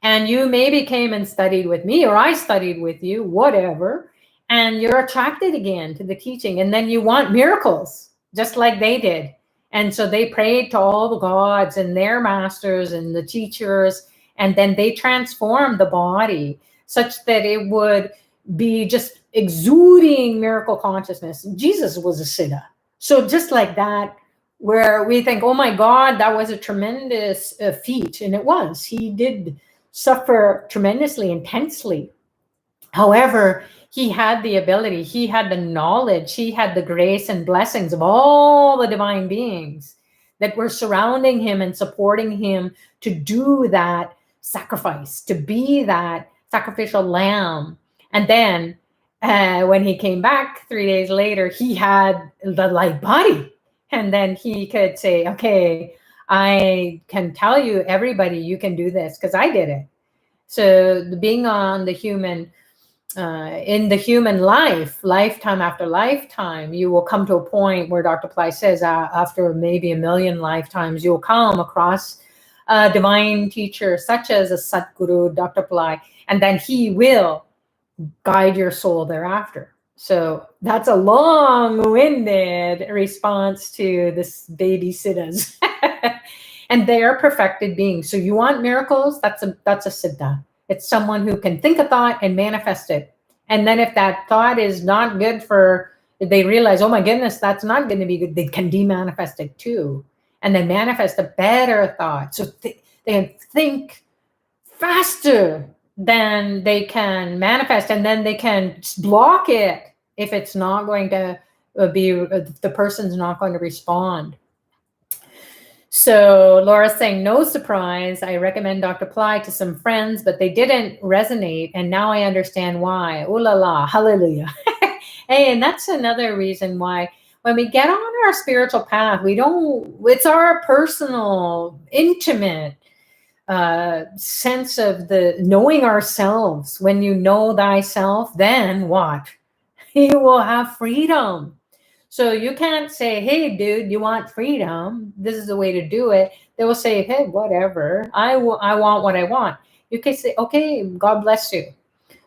And you maybe came and studied with me, or I studied with you, whatever, and you're attracted again to the teaching. And then you want miracles, just like they did. And so they prayed to all the gods and their masters and the teachers, and then they transformed the body such that it would be just exuding miracle consciousness. Jesus was a siddha. So just like that, where we think, oh my God, that was a tremendous feat. And it was. He did suffer tremendously, intensely. However, he had the ability, he had the knowledge, he had the grace and blessings of all the divine beings that were surrounding him and supporting him to do that sacrifice, to be that sacrificial lamb. And then when he came back 3 days later, he had the light body. And then he could say, okay, I can tell you, everybody, you can do this because I did it. So being on the human, in the human life, lifetime after lifetime, you will come to a point where Dr. Pillai says after maybe 1 million lifetimes, you'll come across a divine teacher such as a Satguru, Dr. Pillai, and then he will guide your soul thereafter. So that's a long-winded response to this baby siddhas. And they are perfected beings. So you want miracles? That's a siddha. It's someone who can think a thought and manifest it. And then if that thought is not good they realize, oh my goodness, that's not going to be good, they can demanifest it too. And then manifest a better thought. So they can think faster than they can manifest, and then they can block it if it's not going to the person's not going to respond. So Laura's saying, no surprise, I recommend Dr. Pillai to some friends, but they didn't resonate, and now I understand why. Ooh la la, hallelujah. Hey, and that's another reason why when we get on our spiritual path, it's our personal, intimate sense of the knowing ourselves. When you know thyself, then what? You will have freedom. So you can't say, hey, dude, you want freedom? This is the way to do it. They will say, hey, whatever. I want what I want. You can say, okay, God bless you.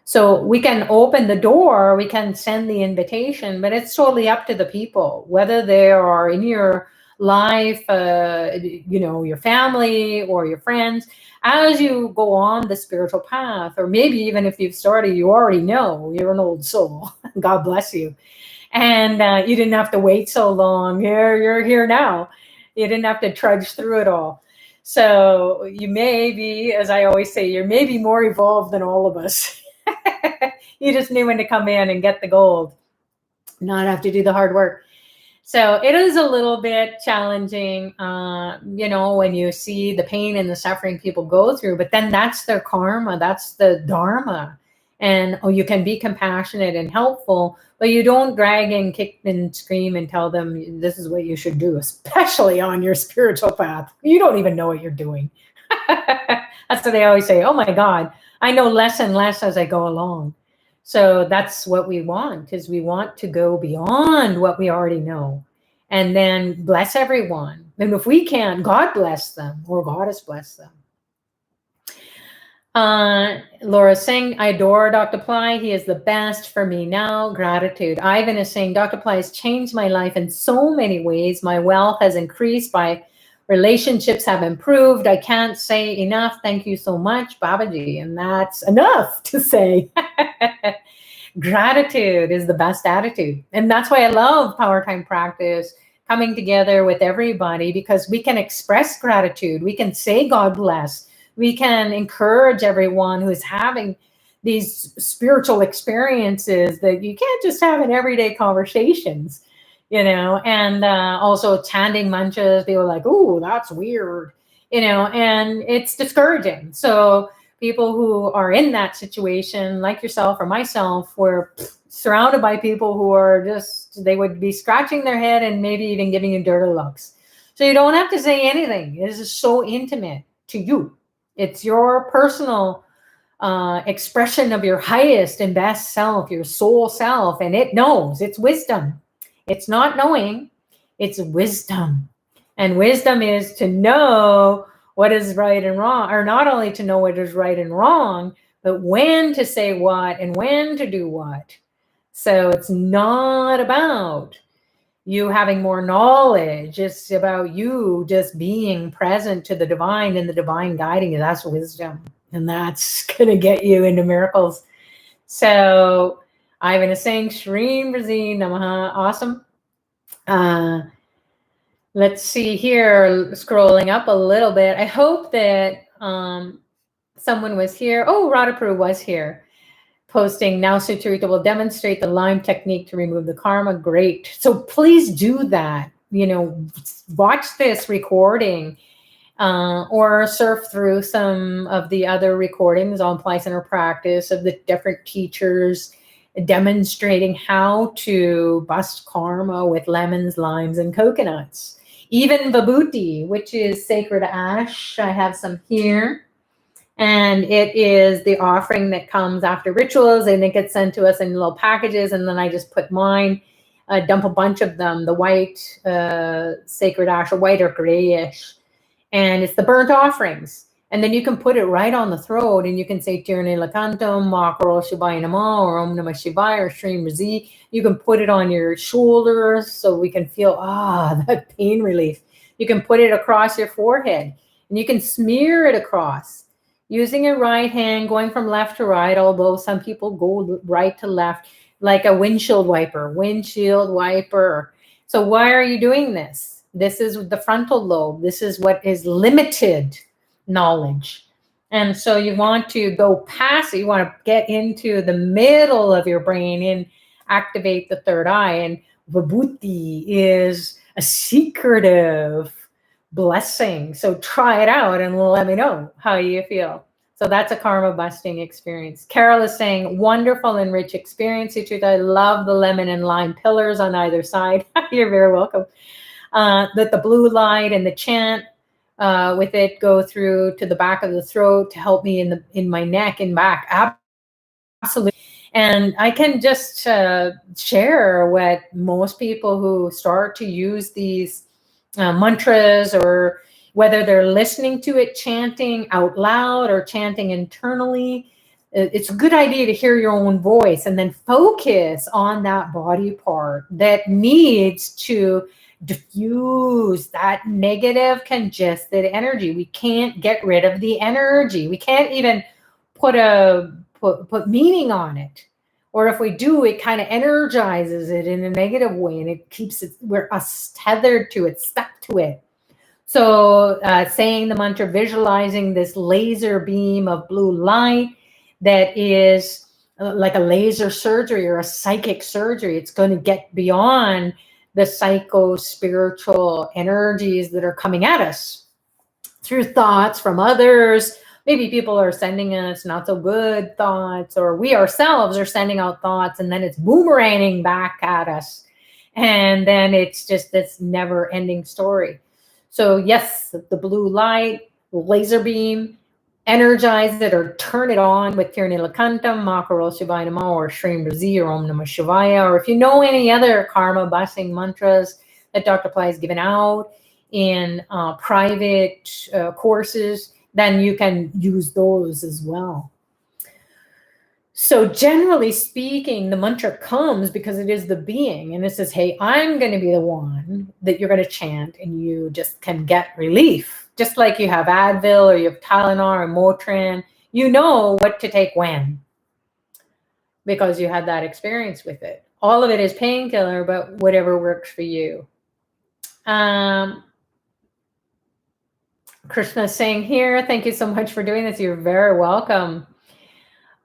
So we can open the door, we can send the invitation, but it's totally up to the people, whether they are in your life, your family or your friends. As you go on the spiritual path, or maybe even if you've started, you already know you're an old soul. God bless you. And you didn't have to wait so long. You're here now. You didn't have to trudge through it all. So you may be, as I always say, you're maybe more evolved than all of us. You just knew when to come in and get the gold, not have to do the hard work. So it is a little bit challenging, when you see the pain and the suffering people go through, but then that's their karma, that's the dharma. And you can be compassionate and helpful, but you don't drag and kick and scream and tell them this is what you should do, especially on your spiritual path. You don't even know what you're doing. That's what they always say. Oh my God, I know less and less as I go along. So that's what we want, is we want to go beyond what we already know and then bless everyone. And if we can, God bless them, or God has blessed them. Laura saying, I adore Dr. Pillai. He is the best for me now. Gratitude. Ivan is saying, Dr. Pillai has changed my life in so many ways. My wealth has increased. My relationships have improved. I can't say enough. Thank you so much, Babaji. And that's enough to say. Gratitude is the best attitude. And that's why I love Powertime practice, coming together with everybody, because we can express gratitude. We can say God bless. We can encourage everyone who's having these spiritual experiences that you can't just have in everyday conversations, and also chanting mantras. People are like, oh, that's weird, and it's discouraging. So people who are in that situation, like yourself or myself, were surrounded by people who are they would be scratching their head and maybe even giving you dirty looks. So you don't have to say anything. It is so intimate to you. It's your personal expression of your highest and best self, your soul self, and it knows. It's wisdom. It's not knowing, it's wisdom. And wisdom is to know what is right and wrong, or not only to know what is right and wrong, but when to say what and when to do what. So it's not about you having more knowledge. It's about you just being present to the divine and the divine guiding you. That's wisdom. And that's going to get you into miracles. So Ivan is saying, Shreem Brazil Namaha. Awesome. Let's see here, scrolling up a little bit. I hope that someone was here. Oh, Radhapuru was here. Posting, now Sucharita will demonstrate the Lime technique to remove the karma. Great. So please do that. Watch this recording or surf through some of the other recordings on Pillai Center Practice of the different teachers demonstrating how to bust karma with lemons, limes, and coconuts. Even vibhuti, which is sacred ash. I have some here. And it is the offering that comes after rituals, and it gets sent to us in little packages. And then I just put mine, dump a bunch of them, the white sacred ash, or white or grayish. And it's the burnt offerings. And then you can put it right on the throat, and you can say Tirne Lakantam, Makaro Shivaya Nama, or Om Namah Shivaya, or Shreem Razi. You can put it on your shoulders so we can feel, that pain relief. You can put it across your forehead, and you can smear it across. Using your right hand, going from left to right, although some people go right to left, like a windshield wiper. So why are you doing this? This is the frontal lobe. This is what is limited knowledge. And so you want to go past it. You want to get into the middle of your brain and activate the third eye. And vibhuti is a secretive blessing. So try it out and let me know how you feel. So that's a karma busting experience. Carol is saying, wonderful and rich experience. I love the lemon and lime pillars on either side. You're very welcome. That the blue light and the chant with it go through to the back of the throat to help me in my neck and back. Absolutely. And I can just share what most people who start to use these mantras, or whether they're listening to it chanting out loud or chanting internally, it's a good idea to hear your own voice and then focus on that body part that needs to diffuse that negative congested energy. We can't get rid of the energy. We can't even put meaning on it. Or if we do, it kind of energizes it in a negative way, and it keeps it, we're tethered to it, stuck to it. So saying the mantra, visualizing this laser beam of blue light that is like a laser surgery or a psychic surgery. It's going to get beyond the psycho-spiritual energies that are coming at us through thoughts from others. Maybe people are sending us not so good thoughts, or we ourselves are sending out thoughts, and then it's boomeranging back at us. And then it's just this never ending story. So yes, the blue light, laser beam, energize it or turn it on with Tirne Lakantam, Makaro Shivaya Nama, or Shreem Razi, or Om Namah Shivaya. Or if you know any other karma busting mantras that Dr. Pillai has given out in private courses, then you can use those as well. So generally speaking, the mantra comes because it is the being, and it says, hey, I'm going to be the one that you're going to chant, and you just can get relief. Just like you have Advil or you have Tylenol or Motrin, you know what to take when, because you had that experience with it. All of it is painkiller, but whatever works for you. Krishna is saying here, thank you so much for doing this. You're very welcome.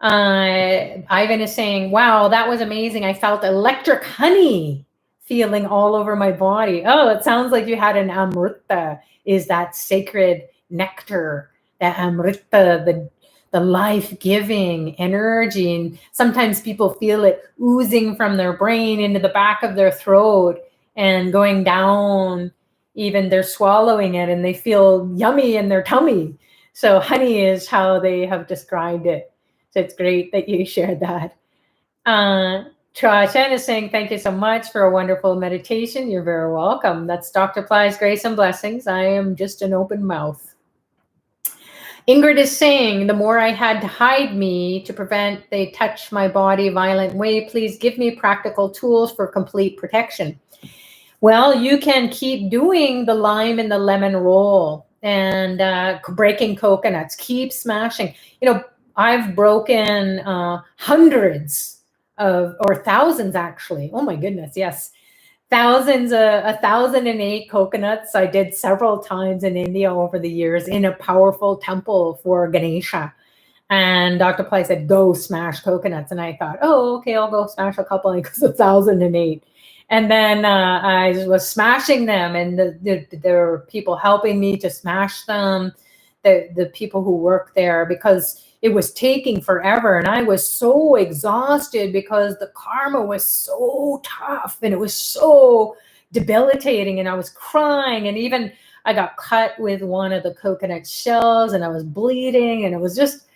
Ivan is saying, wow, that was amazing. I felt electric honey feeling all over my body. Oh, it sounds like you had an amrita, is that sacred nectar, that amrita, the life-giving energy. And sometimes people feel it oozing from their brain into the back of their throat and going down. Even they're swallowing it and they feel yummy in their tummy. So honey is how they have described it. So it's great that you shared that. Chen is saying, thank you so much for a wonderful meditation. You're very welcome. That's Dr. Pillai's grace and blessings. I am just an open mouth. Ingrid is saying, the more I had to hide me to prevent they touch my body violent way, please give me practical tools for complete protection. Well, you can keep doing the lime and the lemon roll and breaking coconuts. Keep smashing. You know, I've broken hundreds of, or thousands actually. Oh my goodness, yes. Thousands, 1,008 coconuts. I did several times in India over the years in a powerful temple for Ganesha. And Dr. Pillai said, go smash coconuts. And I thought, oh, okay, I'll go smash a couple because 1,008. And then I was smashing them, and there were people helping me to smash them, the people who work there, because it was taking forever. And I was so exhausted because the karma was so tough and it was so debilitating. And I was crying, and even I got cut with one of the coconut shells and I was bleeding, and it was just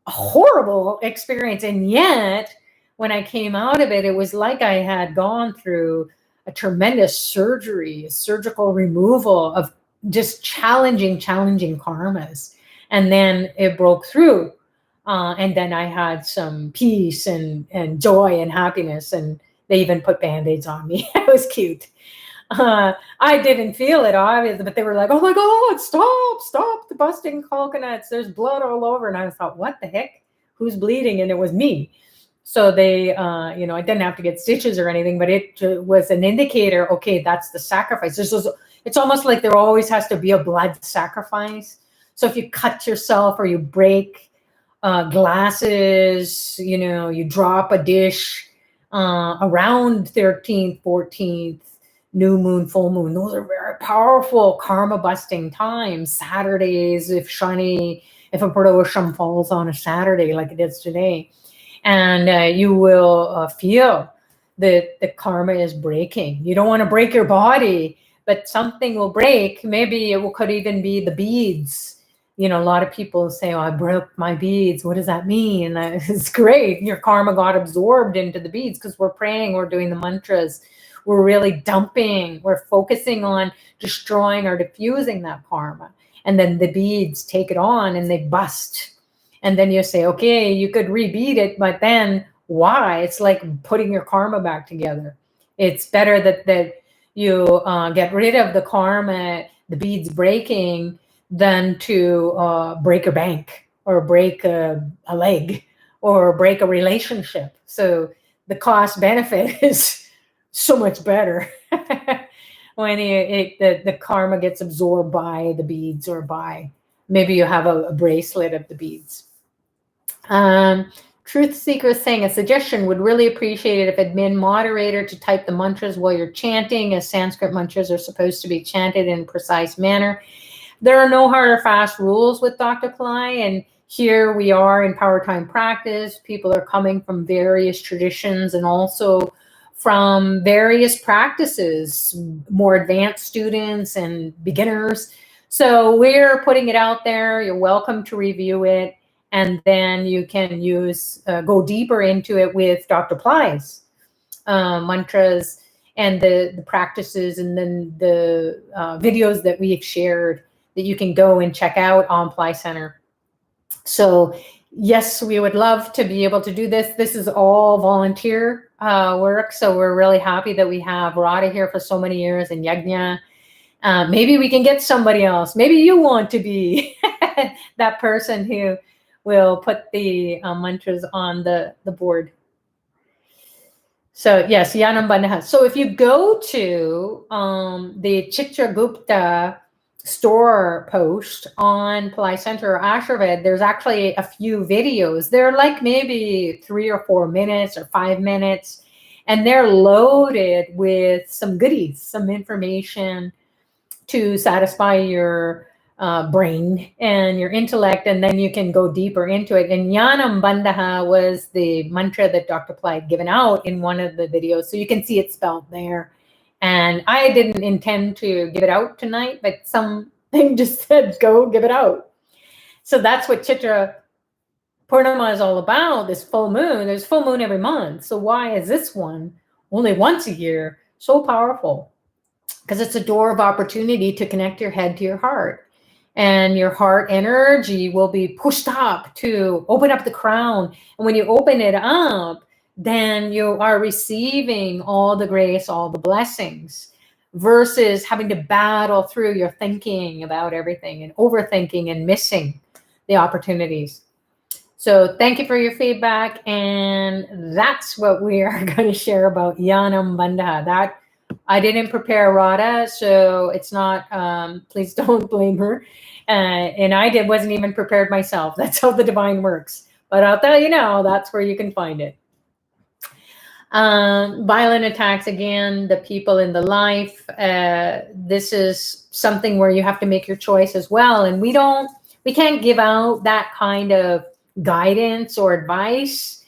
a horrible experience. And yet, when I came out of it, it was like I had gone through a tremendous surgery, a surgical removal of just challenging karmas. And then it broke through. And then I had some peace and joy and happiness. And they even put Band-Aids on me. It was cute. I didn't feel it, obviously, but they were like, oh my God, stop the busting coconuts. There's blood all over. And I thought, what the heck? Who's bleeding? And it was me. So they, I didn't have to get stitches or anything, but it was an indicator. Okay, that's the sacrifice. It's almost like there always has to be a blood sacrifice. So if you cut yourself or you break glasses, you drop a dish around 13th, 14th, new moon, full moon. Those are very powerful karma busting times. Saturdays, if a pradosham falls on a Saturday like it is today. And you will feel that the karma is breaking. You don't want to break your body, but something will break. Maybe could even be the beads. A lot of people say, oh, I broke my beads. What does that mean? It's great. Your karma got absorbed into the beads because we're praying, we're doing the mantras. We're really dumping, we're focusing on destroying or diffusing that karma. And then the beads take it on and they bust. And then you say, okay, you could rebead it, but then why? It's like putting your karma back together. It's better that you get rid of the karma, the beads breaking, than to break a bank or break a leg or break a relationship. So the cost benefit is so much better when the karma gets absorbed by the beads, or by maybe you have a bracelet of the beads. Truth Seeker is saying, a suggestion, would really appreciate it if admin moderator to type the mantras while you're chanting, as Sanskrit mantras are supposed to be chanted in a precise manner. There are no hard or fast rules with Dr. Pillai, and here we are in Powertime practice. People are coming from various traditions and also from various practices, more advanced students and beginners. So we're putting it out there. You're welcome to review it. And then you can go deeper into it with Dr. Pillai's mantras and the practices, and then the videos that we've shared that you can go and check out on Pillai Center. So yes, we would love to be able to do this. This is all volunteer work. So we're really happy that we have Radha here for so many years, and Yajna. Maybe we can get somebody else. Maybe you want to be that person who will put the mantras on the board. So yes, Yanam Bandha. So if you go to the Chitragupta store post on Pillai Center or Ashurved, there's actually a few videos. They're like maybe 3 or 4 minutes or 5 minutes, and they're loaded with some goodies, some information to satisfy your brain and your intellect, and then you can go deeper into it. And Yanam Bandha was the mantra that Dr. Pillai had given out in one of the videos, so you can see it spelled there. And I didn't intend to give it out tonight, but something just said, go give it out. So that's what Chitra Purnima is all about, this full moon. There's full moon every month. So why is this one only once a year so powerful? Because it's a door of opportunity to connect your head to your heart. and your heart energy will be pushed up to open up the crown. And when you open it up, then you are receiving all the grace, all the blessings, versus having to battle through your thinking about everything and overthinking and missing the opportunities. So thank you for your feedback. And that's what we are going to share about Yanam Bandha. That I didn't prepare Radha, so it's not, please don't blame her. And I wasn't even prepared myself. That's how the divine works. But I'll tell you now, that's where you can find it. Violent attacks, again, the people in the life. This is something where you have to make your choice as well. And we can't give out that kind of guidance or advice,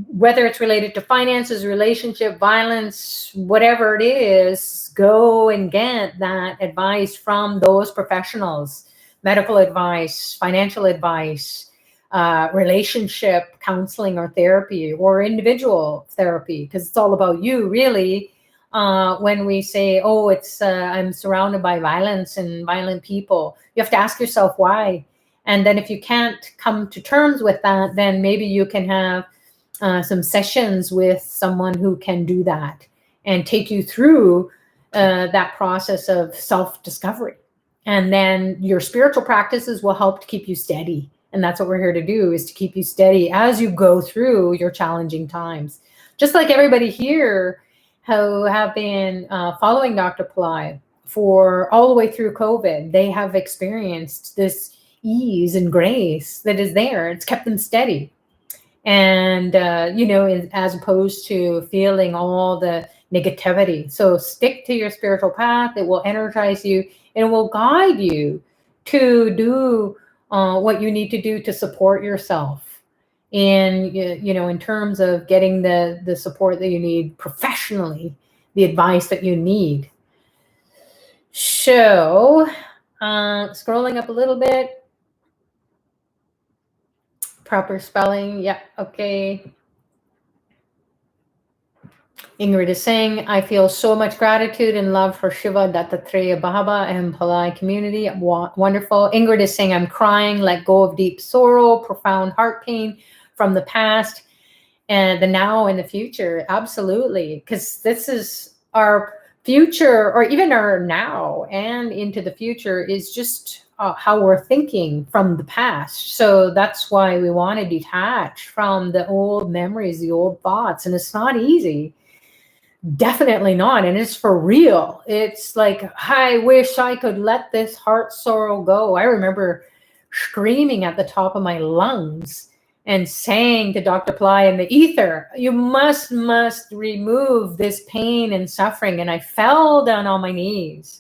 whether it's related to finances, relationship, violence, whatever it is. Go and get that advice from those professionals, medical advice, financial advice, relationship counseling or therapy, or individual therapy, because it's all about you, really. When we say, oh, it's I'm surrounded by violence and violent people, you have to ask yourself why. And then if you can't come to terms with that, then maybe you can have some sessions with someone who can do that and take you through that process of self-discovery. And then your spiritual practices will help to keep you steady. And that's what we're here to do, is to keep you steady as you go through your challenging times. Just like everybody here who have been following Dr. Pillai for all the way through COVID, they have experienced this ease and grace that is there. It's kept them steady. And, as opposed to feeling all the negativity. So stick to your spiritual path. It will energize you, and it will guide you to do what you need to do to support yourself in terms of getting the support that you need professionally, the advice that you need. So scrolling up a little bit. Proper spelling. Yeah. Okay. Ingrid is saying, I feel so much gratitude and love for Shiva, Dattatreya, Baba, and Pillai community. Wonderful. Ingrid is saying, I'm crying, let go of deep sorrow, profound heart pain from the past and the now and the future. Absolutely. Because this is our future, or even our now and into the future, is just how we're thinking from the past. So that's why we want to detach from the old memories, the old thoughts. And it's not easy. Definitely not. And it's for real. It's like, I wish I could let this heart sorrow go. I remember screaming at the top of my lungs and saying to Dr. Pillai in the ether, you must remove this pain and suffering. And I fell down on my knees.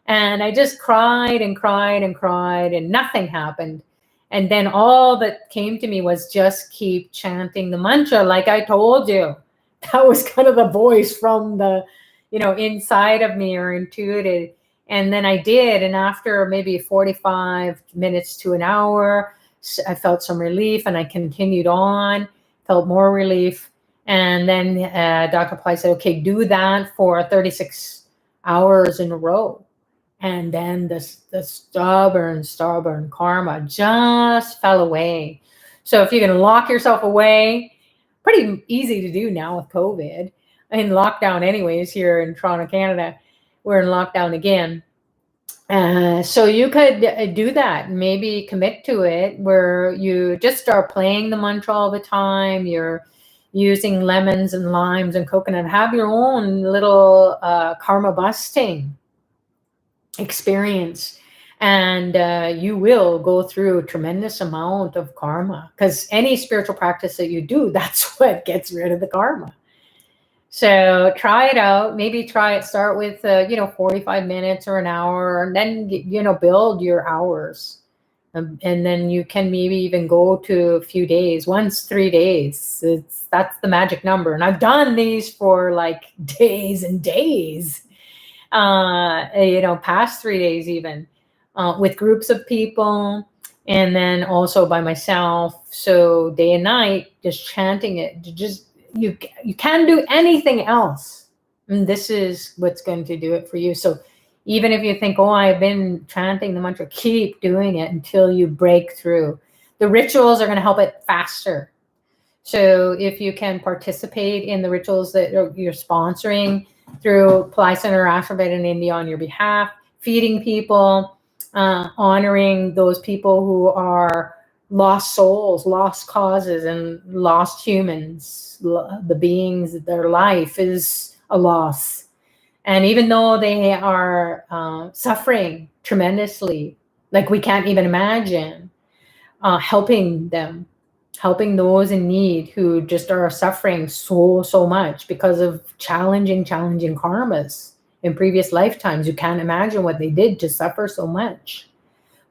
And I just cried and cried and cried, and nothing happened. And then all that came to me was just keep chanting the mantra, like I told you. That was kind of the voice from the, inside of me, or intuitive. And then I did. And after maybe 45 minutes to an hour, I felt some relief, and I continued on, felt more relief. And then Dr. Pillai said, okay, do that for 36 hours in a row. And then the stubborn karma just fell away. So if you can lock yourself away, pretty easy to do now with COVID. In lockdown anyways, here in Toronto, Canada, we're in lockdown again. So you could do that, maybe commit to it, where you just start playing the mantra all the time. You're using lemons and limes and coconut. Have your own little karma busting experience, and you will go through a tremendous amount of karma, because any spiritual practice that you do, that's what gets rid of the karma. So try it out. Maybe start with 45 minutes or an hour, and then build your hours, and then you can maybe even go to a few days. Once 3 days, that's the magic number. And I've done these for like days and days. Past 3 days even, with groups of people, and then also by myself. So day and night, just chanting it. You can't do anything else. And this is what's going to do it for you. So Even if you think, oh, I've been chanting the mantra, keep doing it until you break through. The rituals are going to help it faster. So if you can participate in the rituals that you're sponsoring through Pillai Center Ashravet in India on your behalf, feeding people, honoring those people who are lost souls, lost causes, and lost humans, the beings, their life is a loss. And even though they are suffering tremendously, like we can't even imagine, helping them, helping those in need who just are suffering so much because of challenging karmas in previous lifetimes. You can't imagine what they did to suffer so much.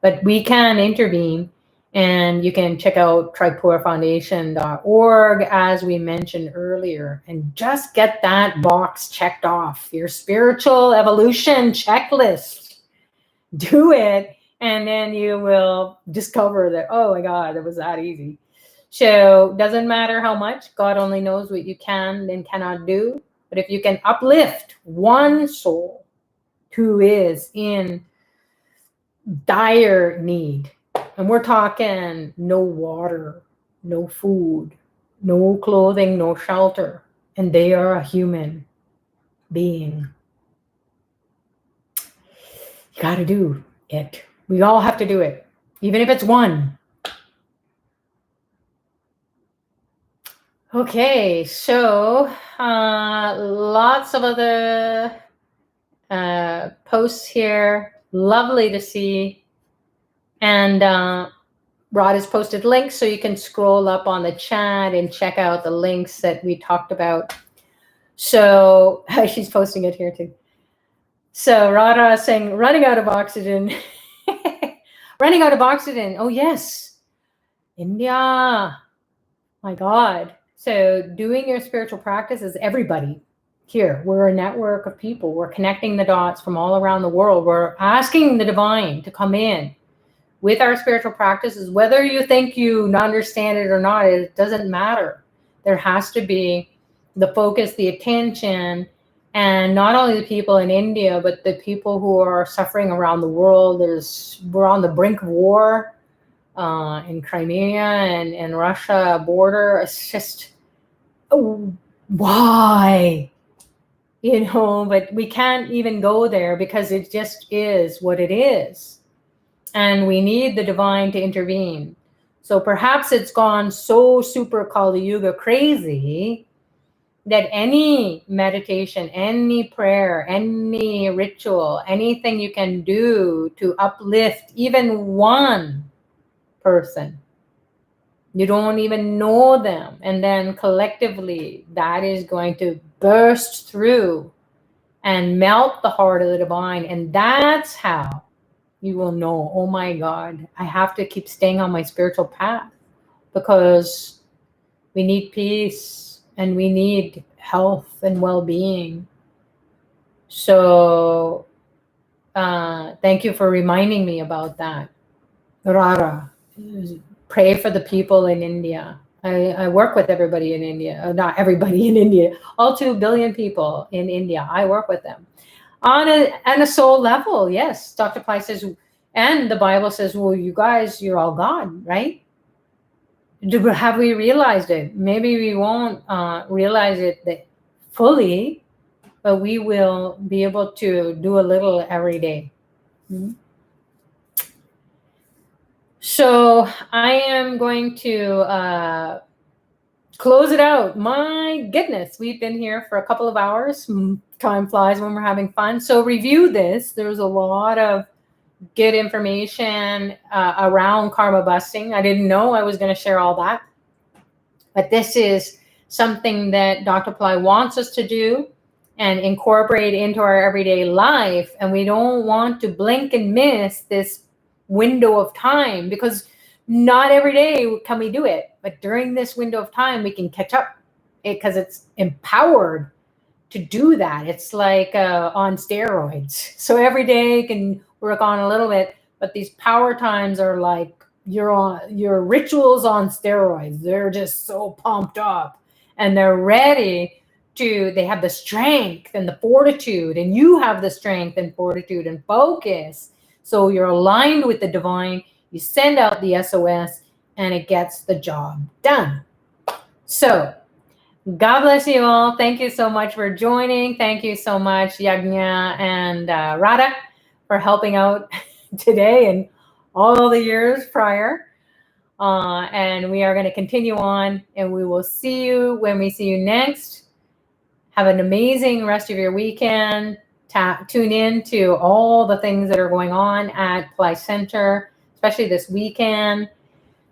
But we can intervene, and you can check out tripurafoundation.org, as we mentioned earlier, and just get that box checked off, your spiritual evolution checklist. Do it, and then you will discover that, oh my God, it was that easy. So doesn't matter how much, God only knows what you can and cannot do. But if you can uplift one soul who is in dire need, and we're talking no water, no food, no clothing, no shelter, and they are a human being, you got to do it. We all have to do it, even if it's one. Okay, so lots of other posts here. Lovely to see. And Rod has posted links, so you can scroll up on the chat and check out the links that we talked about. So she's posting it here too. So Radha is saying, running out of oxygen. Running out of oxygen. Oh, yes. India. My God. So doing your spiritual practices, everybody here, we're a network of people. We're connecting the dots from all around the world. We're asking the divine to come in with our spiritual practices. Whether you think you understand it or not, it doesn't matter. There has to be the focus, the attention, and not only the people in India, but the people who are suffering around the world. We're on the brink of war in Crimea and Russia border. It's just, oh, why? But we can't even go there because it just is what it is. And we need the divine to intervene. So perhaps it's gone so super Kali Yuga crazy that any meditation, any prayer, any ritual, anything you can do to uplift even one person, you don't even know them, and then collectively that is going to burst through and melt the heart of the divine. And that's how you will know, oh my God, I have to keep staying on my spiritual path, because we need peace and we need health and well-being. So thank you for reminding me about that. Rara, pray for the people in India. I work with everybody in India, not everybody in India, all 2 billion people in India. I work with them on a soul level. Yes, Dr. Pillai says, and the Bible says, well, you guys, you're all God, right? Have we realized it? Maybe we won't realize it fully, but we will be able to do a little every day. Mm-hmm. So I am going to close it out. My goodness, we've been here for a couple of hours. Time flies when we're having fun. So review this. There's a lot of good information around karma busting. I didn't know I was going to share all that. But this is something that Dr. Pillai wants us to do and incorporate into our everyday life. And we don't want to blink and miss this window of time, because not every day can we do it. But during this window of time, we can catch up, because it's empowered to do that. It's like on steroids. So every day you can work on a little bit, but these power times are like your rituals on steroids. They're just so pumped up and they're ready they have the strength and the fortitude, and you have the strength and fortitude and focus. So you're aligned with the divine. You send out the SOS, and it gets the job done. So God bless you all. Thank you so much for joining. Thank you so much, Yagna and Radha, for helping out today and all the years prior. And we are going to continue on, and we will see you when we see you next. Have an amazing rest of your weekend. Tune in to all the things that are going on at Pillai Center, especially this weekend.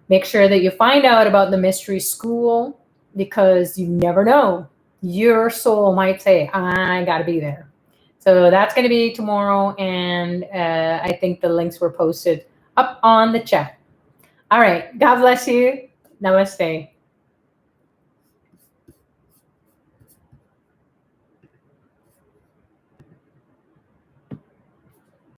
Make sure that you find out about the mystery school, because you never know. Your soul might say, I got to be there. So that's going to be tomorrow, and I think the links were posted up on the chat. All right. God bless you. Namaste.